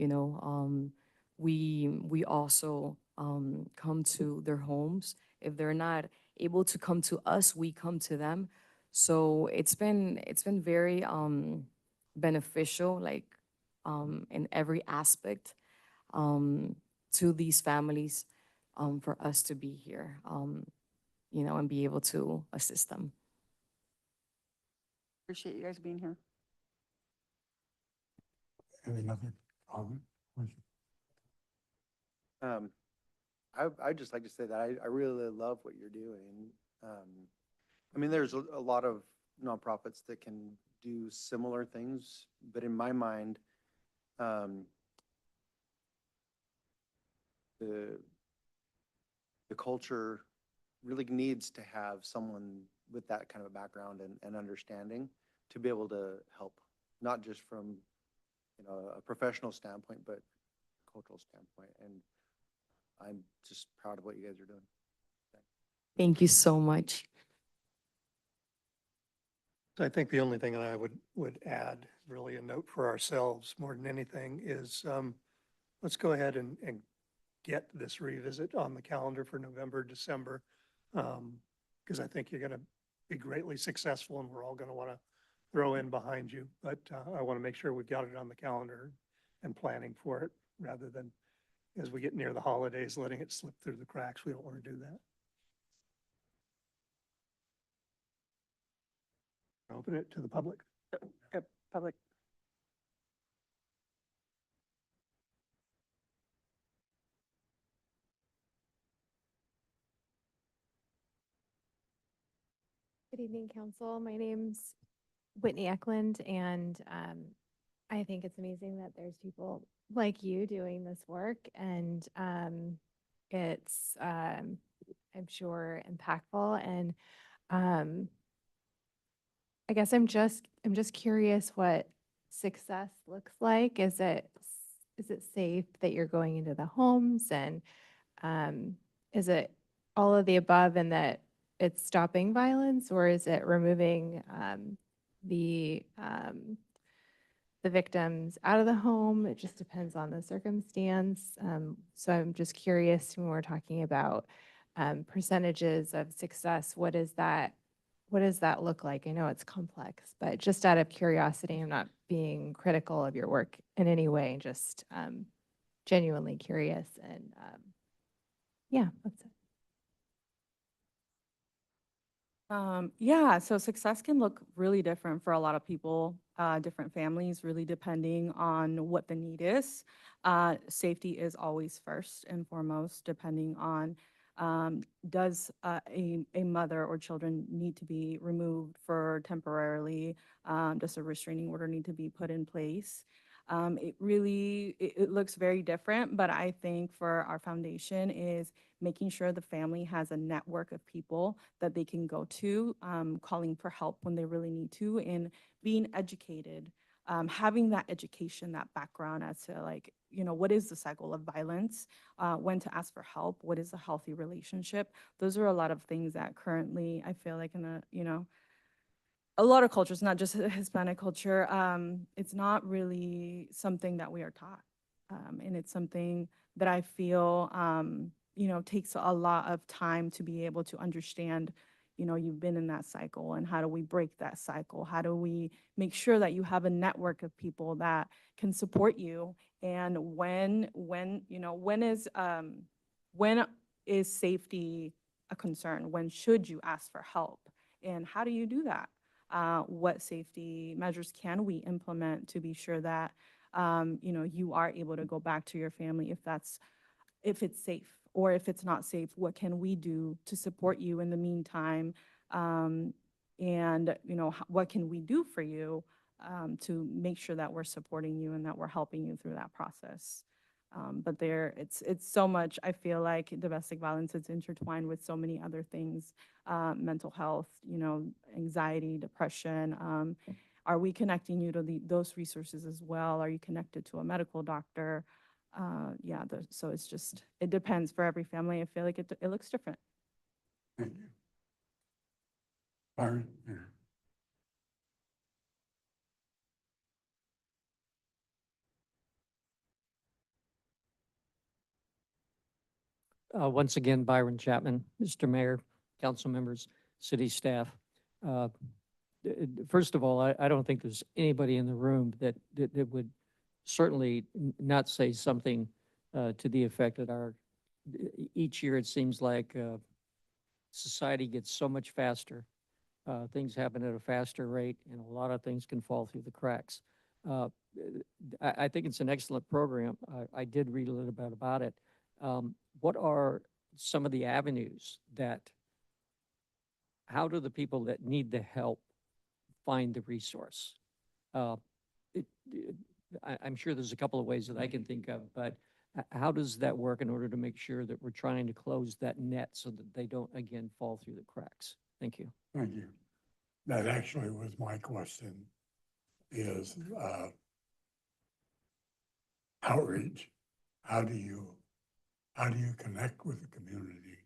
We also come to their homes. If they're not able to come to us, we come to them. So it's been very beneficial, like in every aspect, to these families, for us to be here, and be able to assist them. Appreciate you guys being here. Any other comment? I'd just like to say that I really love what you're doing. I mean, there's a lot of nonprofits that can do similar things, but in my mind, the culture really needs to have someone with that kind of a background and understanding to be able to help, not just from a professional standpoint, but cultural standpoint. And I'm just proud of what you guys are doing. Thank you so much. I think the only thing that I would add, really a note for ourselves more than anything, is let's go ahead and get this revisit on the calendar for November, December. Because I think you're going to be greatly successful and we're all going to want to throw in behind you. But I want to make sure we've got it on the calendar and planning for it rather than as we get near the holidays, letting it slip through the cracks. We don't want to do that. Open it to the public. Public. Good evening, council. My name's Whitney Eklund, and I think it's amazing that there's people like you doing this work, and it's, I'm sure, impactful. And I guess I'm just curious what success looks like. Is it safe that you're going into the homes, and is it all of the above, and that it's stopping violence, or is it removing the victims out of the home? It just depends on the circumstance. So I'm just curious, when we're talking about percentages of success, what does that look like? I know it's complex, but just out of curiosity, I'm not being critical of your work in any way, just genuinely curious. And yeah, that's it. Yeah, so success can look really different for a lot of people, different families, really depending on what the need is. Safety is always first and foremost, depending on does a mother or children need to be removed for temporarily? Does a restraining order need to be put in place? It looks very different, but I think for our foundation is making sure the family has a network of people that they can go to, calling for help when they really need to, and being educated, having that education, that background as to, like, what is the cycle of violence, when to ask for help, what is a healthy relationship. Those are a lot of things that currently I feel like in a lot of cultures, not just Hispanic culture, it's not really something that we are taught. And it's something that I feel, takes a lot of time to be able to understand, you've been in that cycle, and how do we break that cycle? How do we make sure that you have a network of people that can support you? And when is safety a concern? When should you ask for help? And how do you do that? What safety measures can we implement to be sure that, you are able to go back to your family if it's safe, or if it's not safe, what can we do to support you in the meantime? What can we do for you to make sure that we're supporting you and that we're helping you through that process? But it's so much. I feel like domestic violence is intertwined with so many other things, mental health, anxiety, depression. Are we connecting you to those resources as well? Are you connected to a medical doctor? So it depends for every family. I feel like it looks different. Thank you. Byron? Yeah. Once again, Byron Chapman, Mr. Mayor, council members, city staff. First of all, I don't think there's anybody in the room that would certainly not say something to the effect that each year it seems like society gets so much faster. Things happen at a faster rate, and a lot of things can fall through the cracks. I think it's an excellent program. I did read a little bit about it. What are some of the avenues how do the people that need the help find the resource? I'm sure there's a couple of ways that I can think of, but how does that work in order to make sure that we're trying to close that net so that they don't, again, fall through the cracks? Thank you. Thank you. That actually was my question, is outreach. How do you connect with the community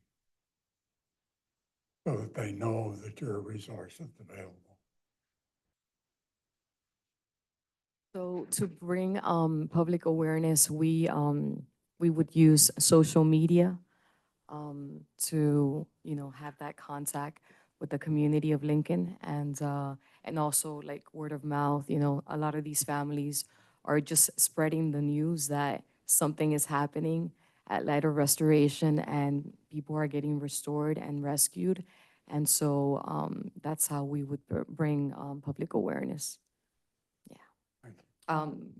so that they know that you're a resource that's available? So to bring public awareness, we we would use social media to, have that contact with the community of Lincoln and also like word of mouth, a lot of these families are just spreading the news that something is happening at Light of Restoration and people are getting restored and rescued. And so that's how we would bring public awareness. Thank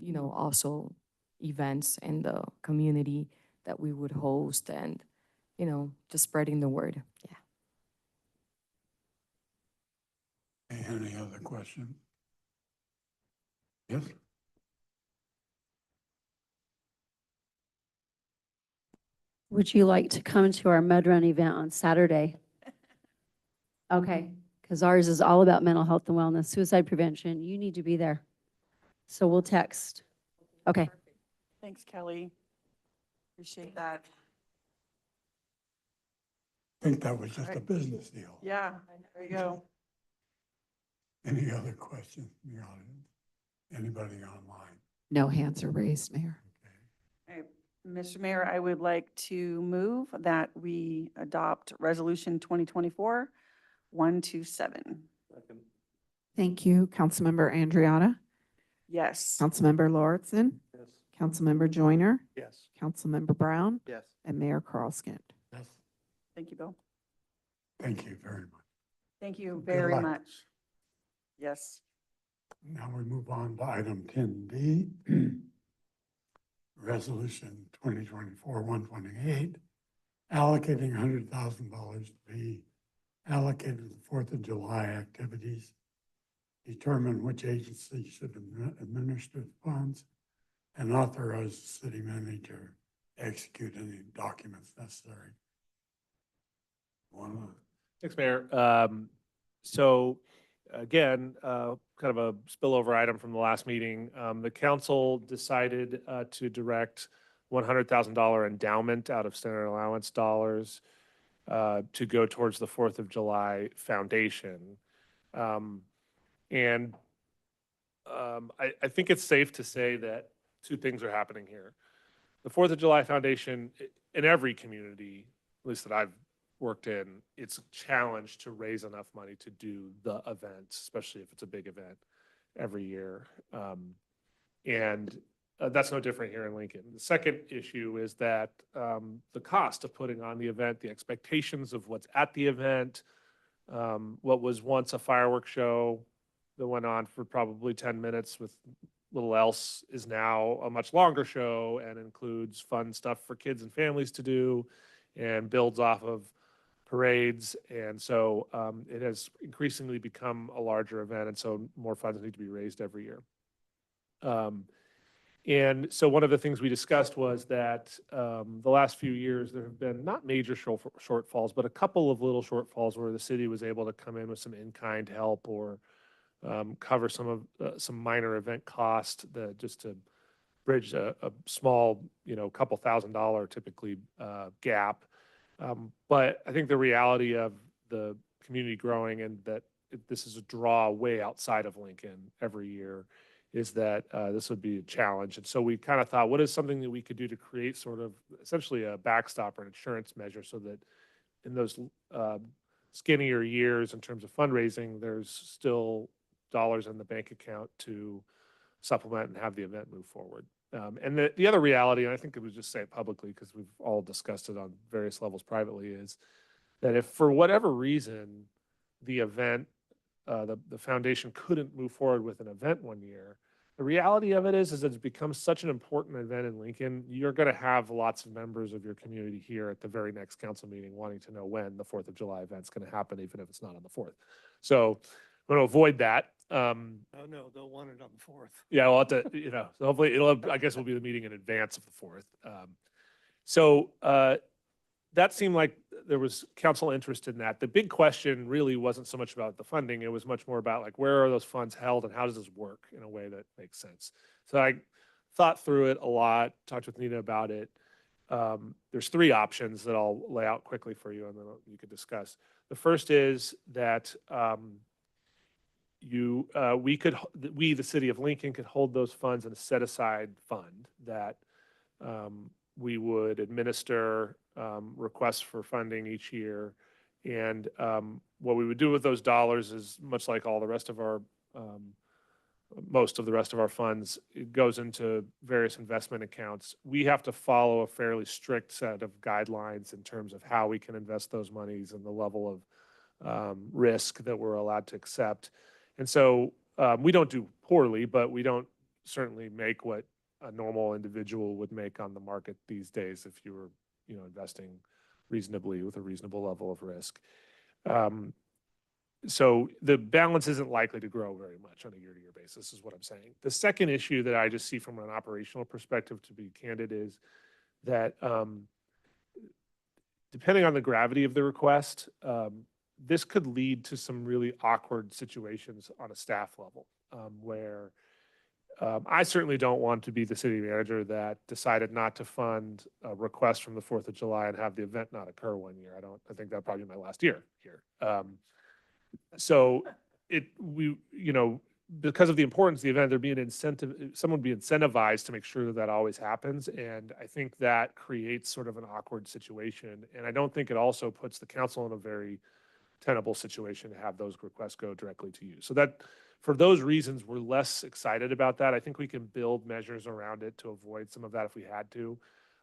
you. Also events in the community that we would host and, just spreading the word. Yeah. Any other questions? Yes? Would you like to come to our mud run event on Saturday? Okay, because ours is all about mental health and wellness, suicide prevention. You need to be there. So we'll text. Okay. Thanks, Kelly. Appreciate that. I think that was just a Right. business deal. Yeah, there you go. Any other questions from the audience? Anybody online? No hands are raised, Mayor. All right, Mr. Mayor, I would like to move that we adopt Resolution 2024-127. Thank you, Councilmember Andriotta, Yes. Councilmember Lauritsen, Yes. Councilmember Joyner, Yes. Councilmember Brown, Yes. and Mayor Carlskent. Yes. Thank you, Bill. Thank you very much. Thank you Good very luck. much. Yes. Now we move on to item 10B. Resolution 2024-128, allocating $100,000 to be allocated to the 4th of July activities. Determine which agency should administer the funds and authorize the city manager to execute any documents necessary. Thanks, Mayor. So again, kind of a spillover item from the last meeting. The council decided to direct $100,000 endowment out of standard allowance dollars to go towards the 4th of July Foundation. And I think it's safe to say that two things are happening here. The 4th of July Foundation, in every community, at least that I've worked in, it's a challenge to raise enough money to do the event, especially if it's a big event every year. And that's no different here in Lincoln. The second issue is that the cost of putting on the event, the expectations of what's at the event, what was once a fireworks show that went on for probably 10 minutes with little else is now a much longer show and includes fun stuff for kids and families to do and builds off of parades. And so it has increasingly become a larger event. And so more funds need to be raised every year. And so one of the things we discussed was that the last few years, there have been not major shortfalls, but a couple of little shortfalls where the city was able to come in with some in-kind help or cover some minor event cost just to bridge a small, couple $1,000 typically gap. But I think the reality of the community growing and that this is a draw way outside of Lincoln every year is that this would be a challenge. And so we kind of thought, what is something that we could do to create sort of essentially a backstop or an insurance measure so that in those skinnier years in terms of fundraising, there's still dollars in the bank account to supplement and have the event move forward. And the other reality, and I think it was just say it publicly because we've all discussed it on various levels privately, is that if for whatever reason the event, the foundation couldn't move forward with an event one year, the reality of it is it's become such an important event in Lincoln, you're going to have lots of members of your community here at the very next council meeting wanting to know when the 4th of July event's going to happen, even if it's not on the 4th. So I'm going to avoid that. Oh, no, they'll want it on the 4th. Yeah, we'll have to, so hopefully I guess we'll be the meeting in advance of the 4th. So that seemed like there was council interest in that. The big question really wasn't so much about the funding. It was much more about like, where are those funds held and how does this work in a way that makes sense? So I thought through it a lot, talked with Nina about it. There's three options that I'll lay out quickly for you and then you could discuss. The first is that we, the city of Lincoln, could hold those funds in a set aside fund that we would administer requests for funding each year. And what we would do with those dollars is much like all the rest of our, most of the rest of our funds, it goes into various investment accounts. We have to follow a fairly strict set of guidelines in terms of how we can invest those monies and the level of risk that we're allowed to accept. And so we don't do poorly, but we don't certainly make what a normal individual would make on the market these days if you were, investing reasonably with a reasonable level of risk. So the balance isn't likely to grow very much on a year-to-year basis, is what I'm saying. The second issue that I just see from an operational perspective, to be candid, is that depending on the gravity of the request, this could lead to some really awkward situations on a staff level, where I certainly don't want to be the city manager that decided not to fund a request from the 4th of July and have the event not occur one year. I think that'd probably be my last year here. So because of the importance of the event, there'd be an incentive, someone would be incentivized to make sure that that always happens. And I think that creates sort of an awkward situation. And I don't think it also puts the council in a very tenable situation to have those requests go directly to you. So that, for those reasons, we're less excited about that. I think we can build measures around it to avoid some of that if we had to.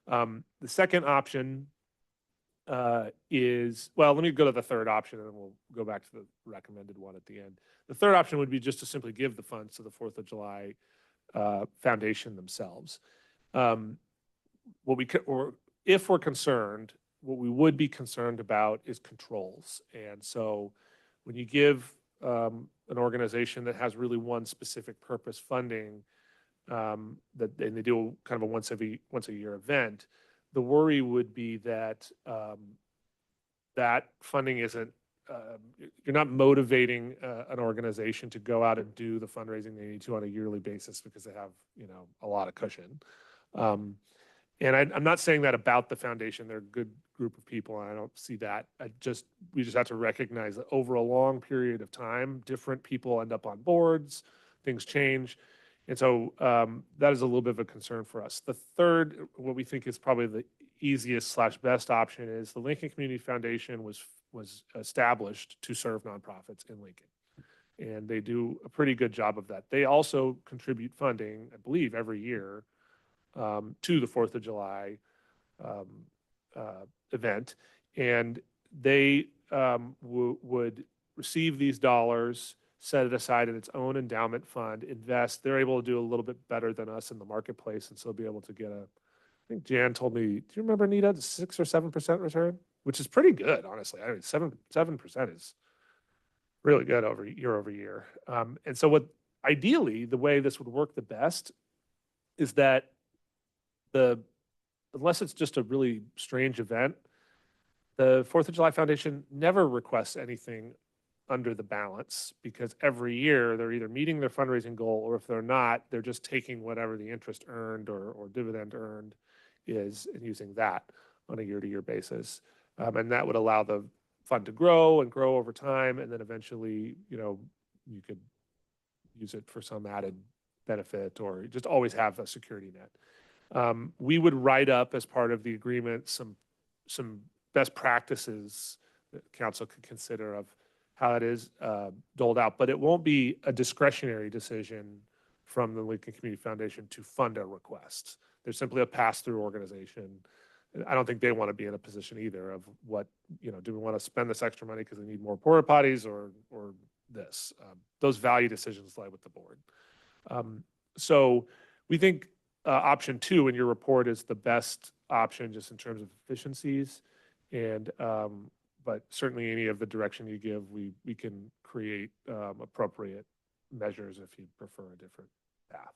The second option is, well, let me go to the third option and then we'll go back to the recommended one at the end. The third option would be just to simply give the funds to the 4th of July Foundation themselves. If we're concerned, what we would be concerned about is controls. And so when you give an organization that has really one specific purpose funding, and they do kind of a once a year event, the worry would be that that funding isn't, you're not motivating an organization to go out and do the fundraising they need to on a yearly basis because they have, a lot of cushion. And I'm not saying that about the foundation. They're a good group of people, and I don't see that. We just have to recognize that over a long period of time, different people end up on boards, things change. And so that is a little bit of a concern for us. The third, what we think is probably the easiest / best option, is the Lincoln Community Foundation was established to serve nonprofits in Lincoln. And they do a pretty good job of that. They also contribute funding, I believe, every year to the 4th of July event. And they would receive these dollars, set it aside in its own endowment fund, invest. They're able to do a little bit better than us in the marketplace, and so be able to get I think Jan told me, do you remember, Nita, 6 or 7% return? Which is pretty good, honestly. I mean, 7% is really good over year. And so ideally, the way this would work the best is that unless it's just a really strange event, the 4th of July Foundation never requests anything under the balance, because every year they're either meeting their fundraising goal, or if they're not, they're just taking whatever the interest earned or dividend earned is and using that on a year-to-year basis. And that would allow the fund to grow and grow over time, and then eventually, you could use it for some added benefit, or just always have a security net. We would write up, as part of the agreement, some best practices that council could consider of how it is doled out, but it won't be a discretionary decision from the Lincoln Community Foundation to fund a request. They're simply a pass-through organization. I don't think they want to be in a position either of what, do we want to spend this extra money because we need more porta potties or this? Those value decisions lie with the board. So we think option 2 in your report is the best option, just in terms of efficiencies. And but certainly any of the direction you give, we can create appropriate measures if you prefer a different path.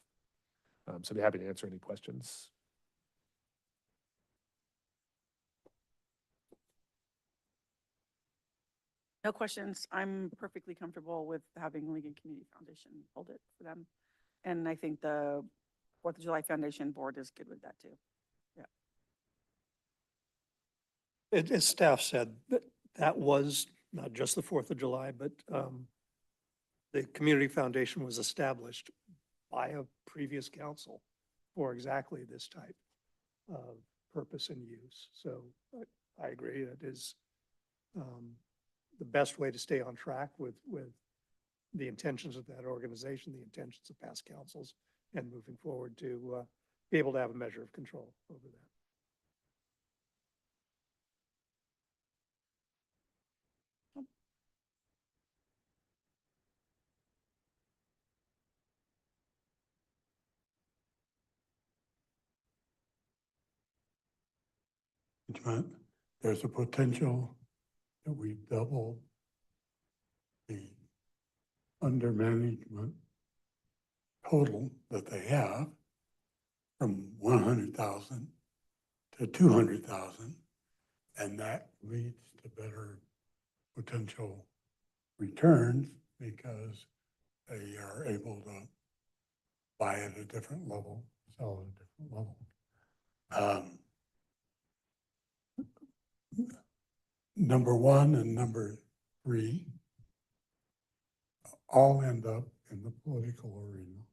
So I'd be happy to answer any questions. No questions. I'm perfectly comfortable with having Lincoln Community Foundation hold it for them. And I think the 4th of July Foundation board is good with that too. Yeah. As staff said, that was not just the 4th of July, but the Community Foundation was established by a previous council for exactly this type of purpose and use. So I agree, that is the best way to stay on track with the intentions of that organization, the intentions of past councils, and moving forward to be able to have a measure of control over that. Management, there's a potential that we double the under management total that they have from 100,000 to 200,000. And that leads to better potential returns because they are able to buy at a different level, sell at a different level. Number one and number three all end up in the political arena.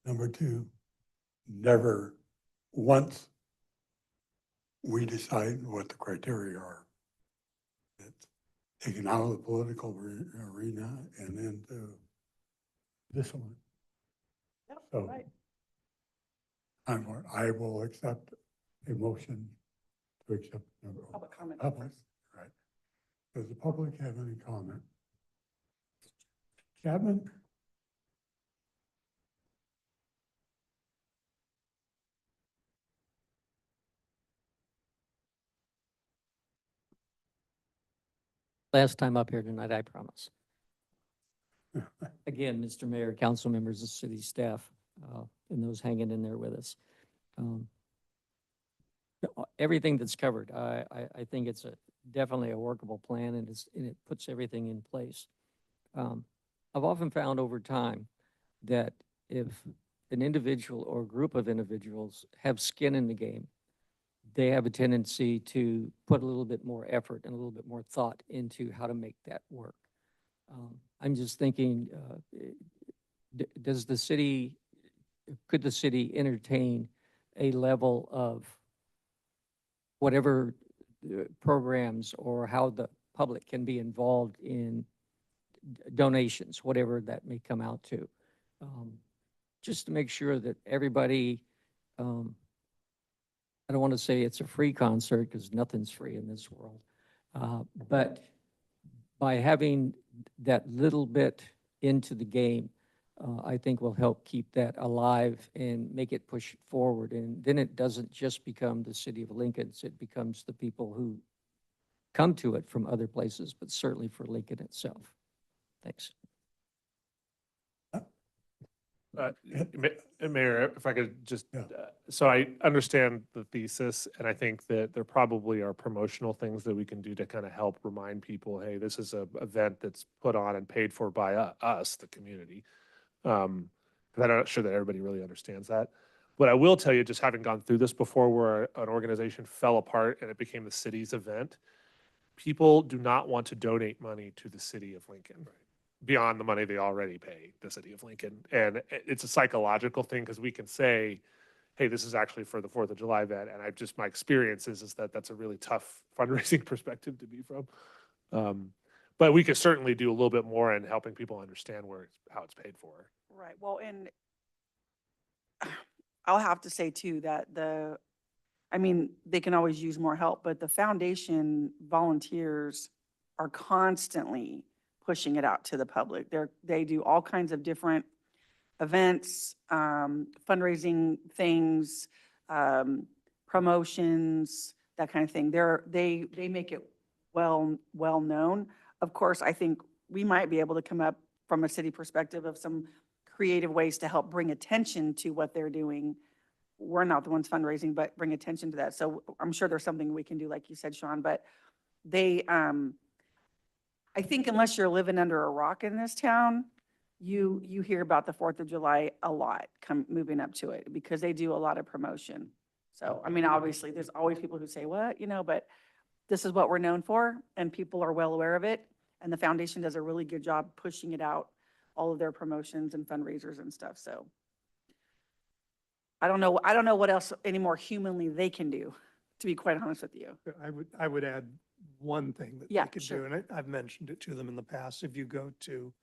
Number two, never once we decide what the criteria are. It's taken out of the political arena and into this one. So I will accept a motion to accept. Public comment Public, first. right. Does the public have any comment? Chapman? Last time up here tonight, I promise. Again, Mr. Mayor, council members, the city staff, and those hanging in there with us. Everything that's covered, I think it's definitely a workable plan, and it puts everything in place. I've often found over time that if an individual or a group of individuals have skin in the game, they have a tendency to put a little bit more effort and a little bit more thought into how to make that work. I'm just thinking, could the city entertain a level of whatever programs or how the public can be involved in donations, whatever that may come out to, just to make sure that everybody, I don't want to say it's a free concert because nothing's free in this world, but by having that little bit into the game, I think will help keep that alive and make it push forward. And then it doesn't just become the city of Lincoln, it becomes the people who come to it from other places, but certainly for Lincoln itself. Thanks. Mayor, if I could just, so I understand the thesis, and I think that there probably are promotional things that we can do to kind of help remind people, hey, this is an event that's put on and paid for by us, the community. Because I'm not sure that everybody really understands that. But I will tell you, just having gone through this before where an organization fell apart and it became the city's event, people do not want to donate money to the city of Lincoln beyond the money they already pay the city of Lincoln. And it's a psychological thing because we can say, hey, this is actually for the 4th of July event. And my experience is that that's a really tough fundraising perspective to be from. But we could certainly do a little bit more in helping people understand how it's paid for. Right, well, and I'll have to say too, that they can always use more help, but the foundation volunteers are constantly pushing it out to the public. They do all kinds of different events, fundraising things, promotions, that kind of thing. They make it well known. Of course, I think we might be able to come up from a city perspective of some creative ways to help bring attention to what they're doing. We're not the ones fundraising, but bring attention to that. So I'm sure there's something we can do, like you said, Sean, but I think unless you're living under a rock in this town, you hear about the 4th of July a lot moving up to it because they do a lot of promotion. So, obviously there's always people who say, what, but this is what we're known for and people are well aware of it. And the foundation does a really good job pushing it out, all of their promotions and fundraisers and stuff. So I don't know what else any more humanly they can do, to be quite honest with you. I would add one thing that Yeah, they could sure. do, and I've mentioned it to them in the past. If you go to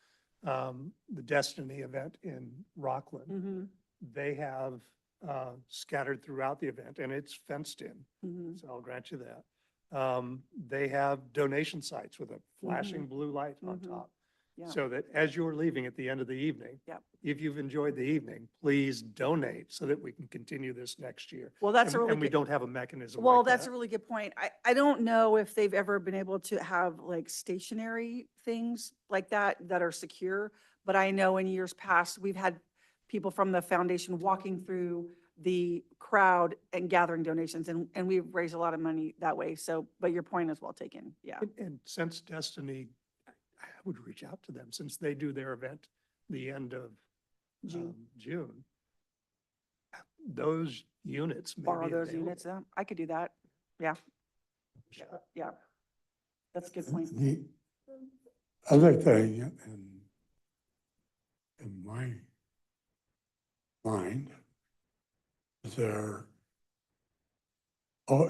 the Destiny event in Rockland, Mhm, they have scattered throughout the event, and it's fenced in, mhm, so I'll grant you that. They have donation sites with a flashing blue light on mhm. top. Yeah. So that as you're leaving at the end of the evening, Yep. if you've enjoyed the evening, please donate so that we can continue this next year. Well, that's a And- really And we good- don't have a mechanism Well, like that's a that. really good point. I don't know if they've ever been able to have like stationary things like that are secure. But I know in years past, we've had people from the foundation walking through the crowd and gathering donations, and we've raised a lot of money that way. So, but your point is well taken. Yeah. And since Destiny, I would reach out to them since they do their event the end of June. Those units may Borrow be those available. units. I could do that. Yeah. Yeah. That's a good point. The other thing in my mind is there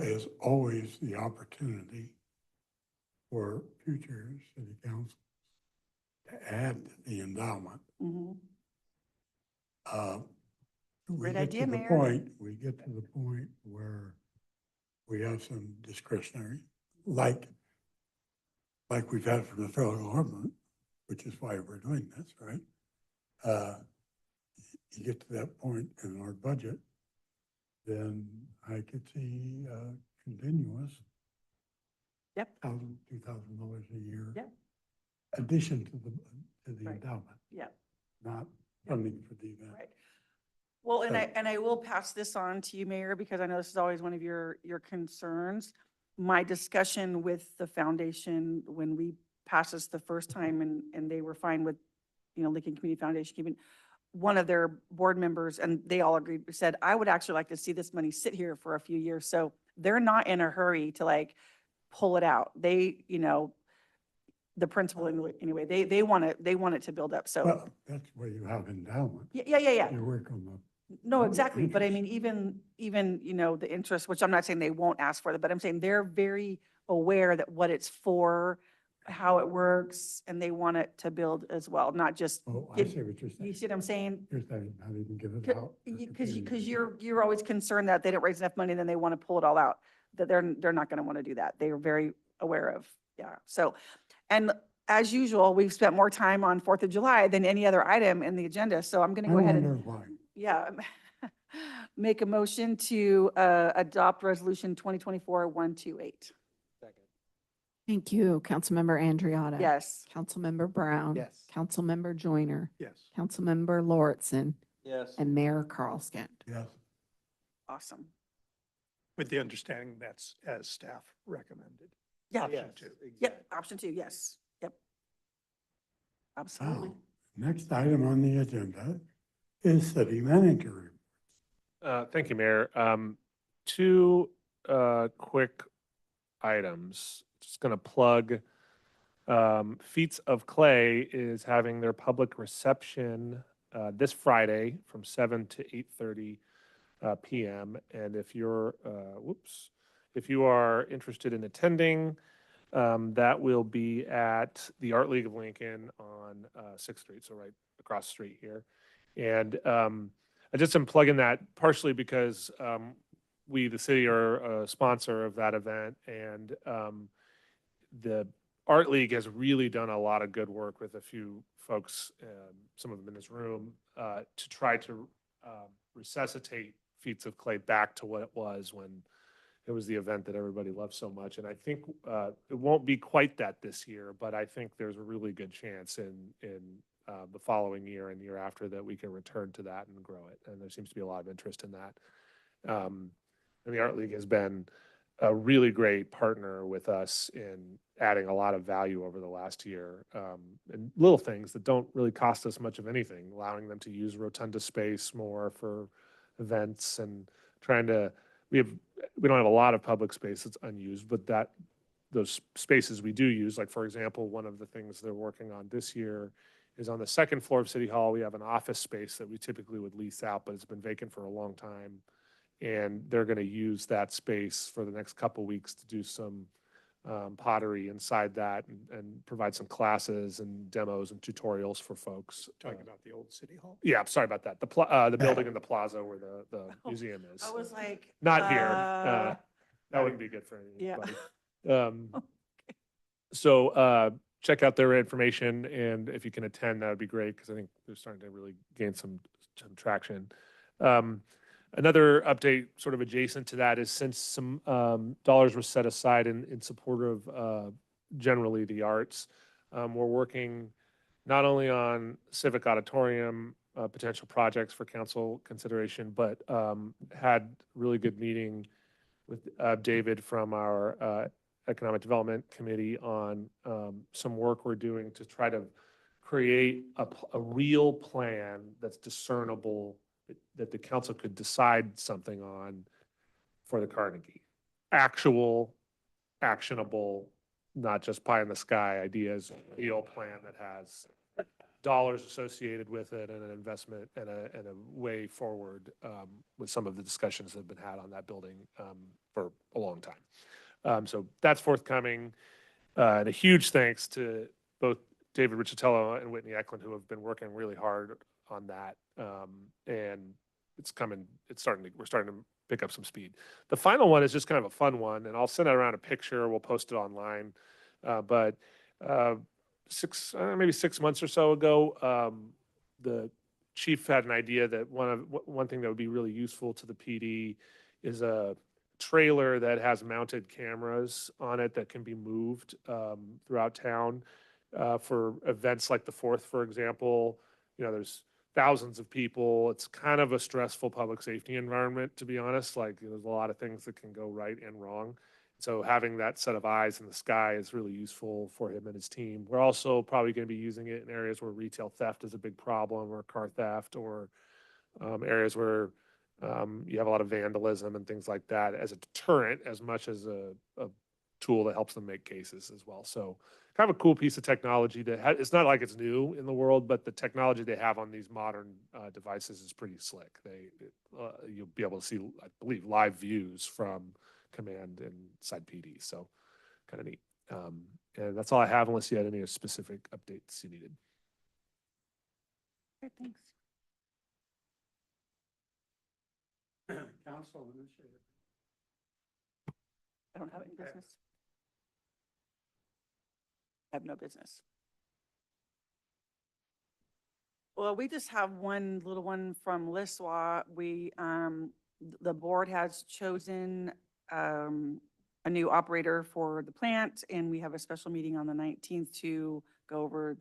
is always the opportunity for future city councils to add to the endowment. Mhm. We Great get idea, to the Mayor. point, we get to the point where we have some discretionary, like we've had from the federal government, which is why we're doing this, right? You get to that point in our budget, then I could see continuous Yep. $2,000 a year. Yep. Addition to the Right. endowment, Yeah. not funding for the event. Right. Well, and So- I will pass this on to you, Mayor, because I know this is always one of your concerns. My discussion with the foundation, when we passed this the first time and they were fine with, Lincoln Community Foundation keeping, one of their board members, and they all agreed, said, I would actually like to see this money sit here for a few years. So they're not in a hurry to like pull it out. They, the principal anyway, they want it to build up. So, Well, that's where you have endowment. yeah. You work on the. No, exactly. But I interest. mean, even, the interest, which I'm not saying they won't ask for it, but I'm saying they're very aware that what it's for, how it works, and they want it to build as well, not just, Oh, I get- see what you're you saying. see what I'm saying? You're saying not even give it out. for Because continuing. you're always concerned that they don't raise enough money, then they want to pull it all out, that they're not going to want to do that. They are very aware of, yeah. So, and as usual, we've spent more time on 4th of July than any other item in the agenda. So I'm going to I go ahead wonder and, why. yeah, make a motion to adopt resolution 2024-128. Thank you, Councilmember Andriotta. Yes. Councilmember Brown. Yes. Councilmember Joyner. Yes. Councilmember Lauritsen. Yes. And Mayor Carlskent. Yes. Awesome. With the understanding that's as staff recommended. Yeah. Option two. Yep. Option 2. Yes. Yep. Absolutely. Now, next item on the agenda is city manager report. Thank you, Mayor. Two quick items. Just going to plug, Feats of Clay is having their public reception this Friday from 7 to 8:30 PM. And if you're, if you are interested in attending, that will be at the Art League of Lincoln on 6th Street, so right across the street here. And I just am plugging that partially because we, the city, are a sponsor of that event, and the Art League has really done a lot of good work with a few folks, some of them in this room, to try to resuscitate Feats of Clay back to what it was when it was the event that everybody loved so much. And I think it won't be quite that this year, but I think there's a really good chance in the following year and the year after that we can return to that and grow it. And there seems to be a lot of interest in that. And the Art League has been a really great partner with us in adding a lot of value over the last year. And little things that don't really cost us much of anything, allowing them to use rotunda space more for events and trying to, we don't have a lot of public space that's unused, but those spaces we do use, like for example, one of the things they're working on this year is on the second floor of City Hall. We have an office space that we typically would lease out, but it's been vacant for a long time. And they're going to use that space for the next couple weeks to do some pottery inside that and provide some classes and demos and tutorials for folks. Talking about the old city hall. Yeah, sorry about that. The building in the plaza where the museum is. I was like. Not here. That wouldn't be good for Yeah. anybody. So check out their information, and if you can attend, that would be great, because I think they're starting to really gain some traction. Another update sort of adjacent to that is, since some dollars were set aside in support of generally the arts, we're working not only on civic auditorium potential projects for council consideration, but had really good meeting with David from our Economic Development Committee on some work we're doing to try to create a real plan that's discernible, that the council could decide something on for the Carnegie. Actual, actionable, not just pie in the sky ideas, a real plan that has dollars associated with it and an investment and a way forward with some of the discussions that have been had on that building for a long time. So that's forthcoming. And a huge thanks to both David Riccitello and Whitney Eklund, who have been working really hard on that. And we're starting to pick up some speed. The final one is just kind of a fun one, and I'll send out around a picture. We'll post it online. But maybe 6 months or so ago, the chief had an idea that one thing that would be really useful to the PD is a trailer that has mounted cameras on it that can be moved throughout town for events like the 4th, for example. You know, there's thousands of people. It's kind of a stressful public safety environment, to be honest. Like, there's a lot of things that can go right and wrong. So having that set of eyes in the sky is really useful for him and his team. We're also probably going to be using it in areas where retail theft is a big problem, or car theft, or areas where you have a lot of vandalism and things like that, as a deterrent as much as a tool that helps them make cases as well. So kind of a cool piece of technology that it's not like it's new in the world, but the technology they have on these modern devices is pretty slick. You'll be able to see, I believe, live views from command inside PD. So kind of neat. And that's all I have, unless you had any specific updates you needed. Okay, thanks. Council initiative. I don't have any business. I have no business. Well, we just have one little one from LISWA. The board has chosen a new operator for the plant, and we have a special meeting on the 19th to go over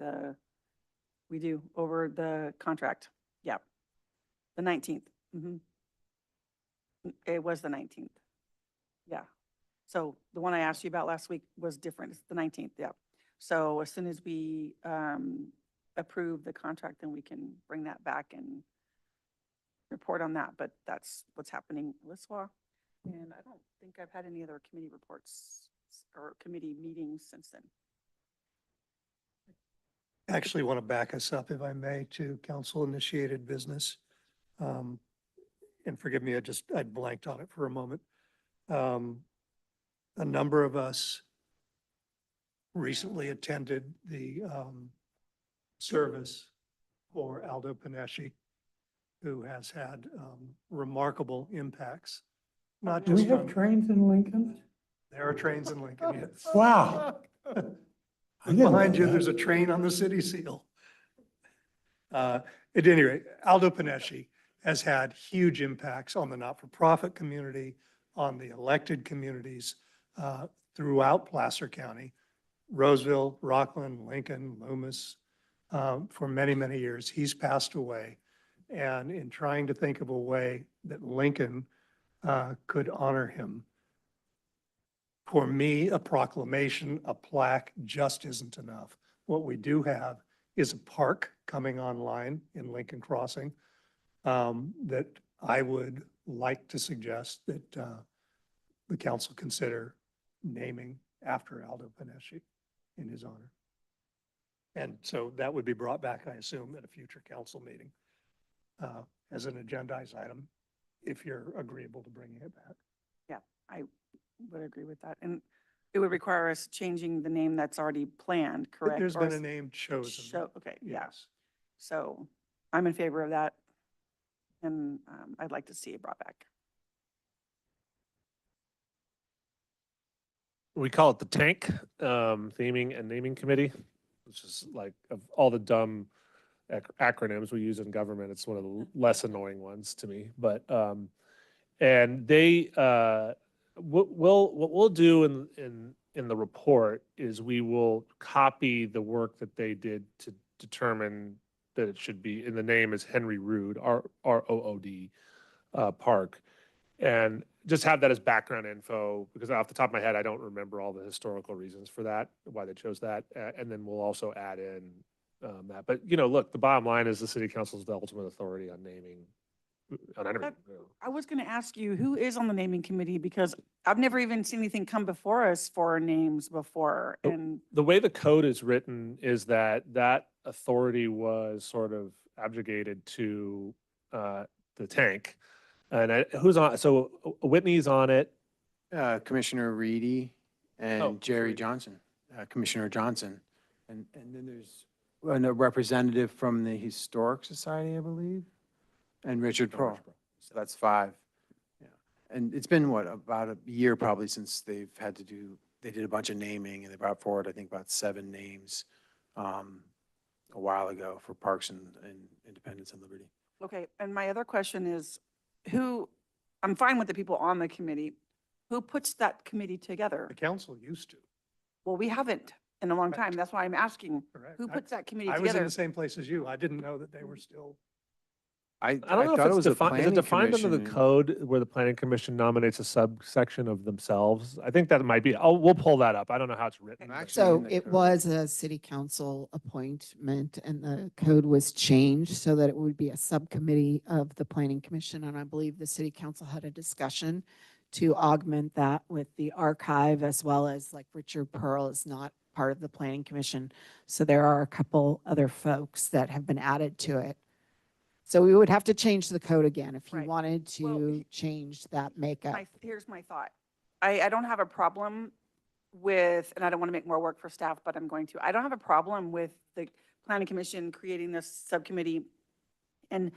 the contract. Yeah, the 19th. It was the 19th. Yeah. So the one I asked you about last week was different. It's the 19th. Yeah. So as soon as we approve the contract, then we can bring that back and report on that. But that's what's happening in LISWA. And I don't think I've had any other committee reports or committee meetings since then. I actually want to back us up, if I may, to council-initiated business. And forgive me, I blanked on it for a moment. A number of us recently attended the service for Aldo Panesci, who has had remarkable impacts. Not Do we just have on, trains in Lincoln? there are trains in Lincoln, yes. Wow. I didn't Behind know you, that. there's a train on the city seal. At any rate, Aldo Panesci has had huge impacts on the not-for-profit community, on the elected communities throughout Placer County, Roseville, Rockland, Lincoln, Loomis, for many, many years. He's passed away. And in trying to think of a way that Lincoln could honor him, for me, a proclamation, a plaque just isn't enough. What we do have is a park coming online in Lincoln Crossing that I would like to suggest that the council consider naming after Aldo Panesci in his honor. And so that would be brought back, I assume, at a future council meeting as an agendized item, if you're agreeable to bringing it back. Yeah, I would agree with that. And it would require us changing the name that's already planned, correct? There's Or been a is- name chosen. Okay, yeah. Yes. So I'm in favor of that. And I'd like to see it brought back. We call it the Tank Theming and Naming Committee, which is like of all the dumb acronyms we use in government, it's one of the less annoying ones to me. But and they what we'll do in the report is we will copy the work that they did to determine that it should be, in the name is Henry Rood, R-O-O-D, Park. And just have that as background info, because off the top of my head, I don't remember all the historical reasons for that, why they chose that. And then we'll also add in that. But, you know, look, the bottom line is the city council is the ultimate authority on naming, on everything. I was going to ask you, who is on the naming committee? Because I've never even seen anything come before us for names before. Oh. And The way the code is written is that that authority was sort of abrogated to the Tank. And who's on, so Whitney's on it. Commissioner Reedy Oh, and Jerry Reedy. Johnson, Commissioner Johnson. And then there's a representative from the Historic Society, I believe, and Richard Pearl. So that's 5. Yeah. And it's been, what, about a year probably since they've had to do, they did a bunch of naming and they brought forward, I think, about 7 names a while ago for Parks and Independence and Liberty. okay, and my other question is, I'm fine with the people on the committee. Who puts that committee together? The council used to. Well, we haven't in a long Correct. time. That's why I'm asking, Correct. who puts that committee I was in together? the same place as you. I didn't know that they were still. I I don't know thought if it it's was a defined, is it planning defined under the commission. code where the planning commission nominates a subsection of themselves? I think that might be, we'll pull that up. I don't know how it's written. I'm but- actually So in the it code. was a city council appointment and the code was changed so that it would be a subcommittee of the planning commission. And I believe the city council had a discussion to augment that with the archive, as well as, like, Richard Pearl is not part of the planning commission. So there are a couple other folks that have been added to it. So we would have to change the code again if you Right. wanted Well, to change that makeup. Here's my thought. I don't have a problem with, and I don't want to make more work for staff, but I'm going to. I don't have a problem with the planning commission creating this subcommittee and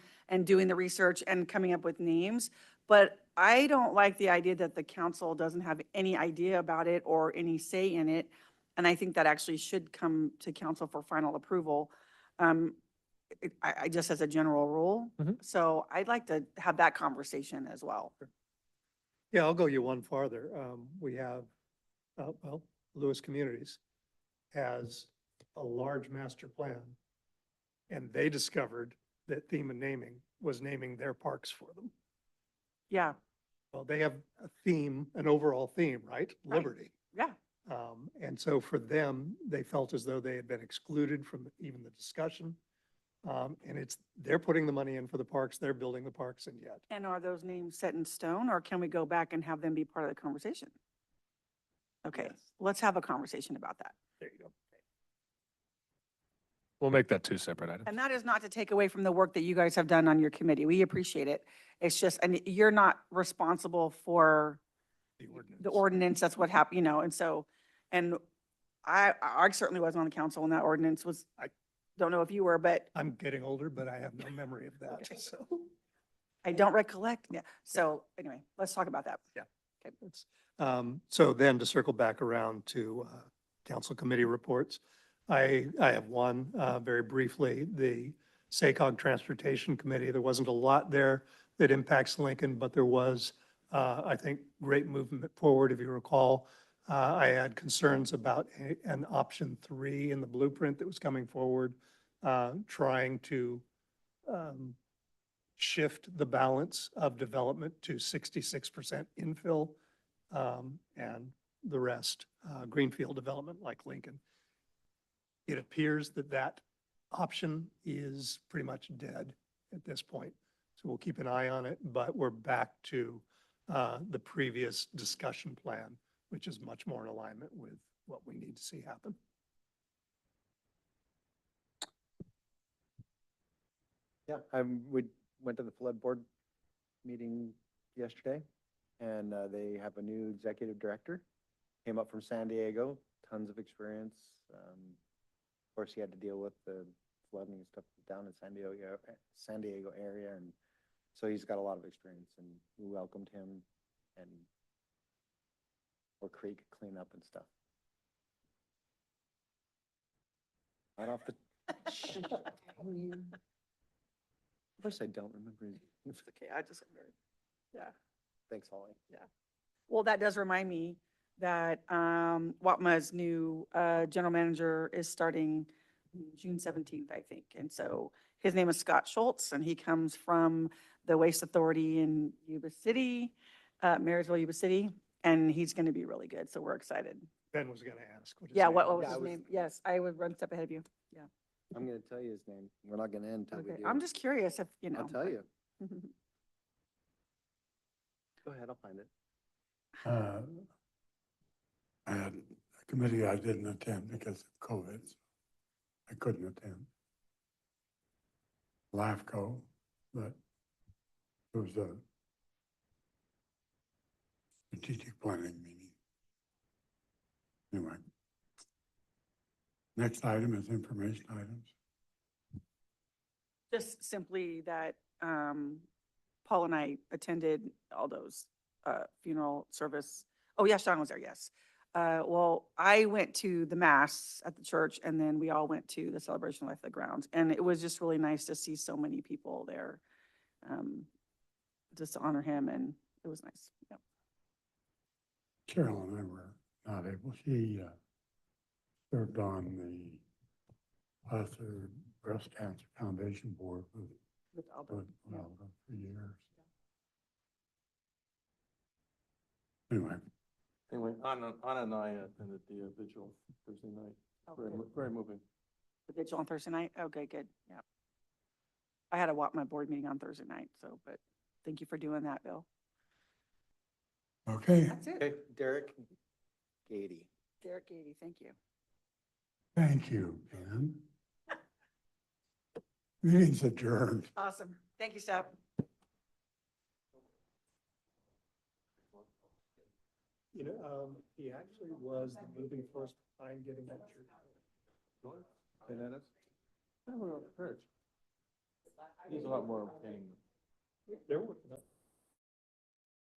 doing the research and coming up with names. But I don't like the idea that the council doesn't have any idea about it or any say in it. And I think that actually should come to council for final approval. I just as a general rule. Mhm. So I'd like to have that conversation as well. Yeah, I'll go you one farther. We have, well, Lewis Communities has a large master plan. And they discovered that Theme and Naming was naming their parks for them. Yeah, Well, they have a theme, an overall theme, right? Right. Liberty. yeah. And so for them, they felt as though they had been excluded from even the discussion. And they're putting the money in for the parks, they're building the parks, and yet. And are those names set in stone, or can we go back and have them be part of the conversation? Okay, Yes. let's have a conversation about that. There you go. We'll make that 2 separate items. And that is not to take away from the work that you guys have done on your committee. We appreciate it. It's just, and you're not responsible for the ordinance. That's what happened, you know, and so, and I certainly wasn't on the council when that ordinance was, I don't know if you were, but I'm getting older, but I have no memory of that, Okay. so. I don't recollect. Yeah. So anyway, let's talk about that. So then to circle back around to council committee reports, I have one very briefly, the SACOG Transportation Committee. There wasn't a lot there that impacts Lincoln, but there was, I think, great movement forward. If you recall, I had concerns about an option 3 in the blueprint that was coming forward, trying to shift the balance of development to 66% infill and the rest greenfield development like Lincoln. It appears that that option is pretty much dead at this point. So we'll keep an eye on it, but we're back to the previous discussion plan, which is much more in alignment with what we need to see happen. Yeah, we went to the flood board meeting yesterday, and they have a new executive director. Came up from San Diego, tons of experience. Of course, he had to deal with the flooding and stuff down in San Diego area, and so he's got a lot of experience, and we welcomed him, and or creek cleanup and stuff. Right off the. Of course, I don't remember. Okay, I just, yeah. Thanks, Holly. Well, that does remind me that WAPMA's new general manager is starting June 17th, I think. And so his name is Scott Schultz, and he comes from the Waste Authority in Yuba City, Marysville, Yuba City, and he's going to be really good. So we're excited. Ben was gonna ask. his Yeah, name what was. was his name? Yes, I would run a step ahead of you. Yeah. I'm gonna tell you his name. We're not gonna end until we Okay. do. I'm just curious if, you know. I'll tell you. Go ahead, I'll find it. I had a committee I didn't attend because of COVID. So I couldn't attend. LAFCO, but it was a strategic planning meeting. Anyway. Next item is information items. Just simply that Paul and I attended Aldo's funeral service. Oh, yeah, Sean was there, yes. Well, I went to the mass at the church, and then we all went to the celebration of life at the grounds. And it was just really nice to see so many people there, just to honor him, and it was nice. Yeah. Carol and I were not able. She served on the Placer Breast Cancer Foundation Board With Aldo. Aldo for years. Anyway, Anyway, Anna and I attended the vigil Thursday night. Oh, Very, good. very moving. The vigil on Thursday night? Okay, good, yeah. I had a WAPMA board meeting on Thursday night, so, but thank you for doing that, Bill. okay, That's it. Okay, Derek Gady. Derek Gady, thank you. thank you, Ben. Meeting's adjourned. Awesome. Thank you, Steph. You know, he actually was the moving force behind getting that church. Say that is? I don't know, church. He's a lot more pain. They're working on it.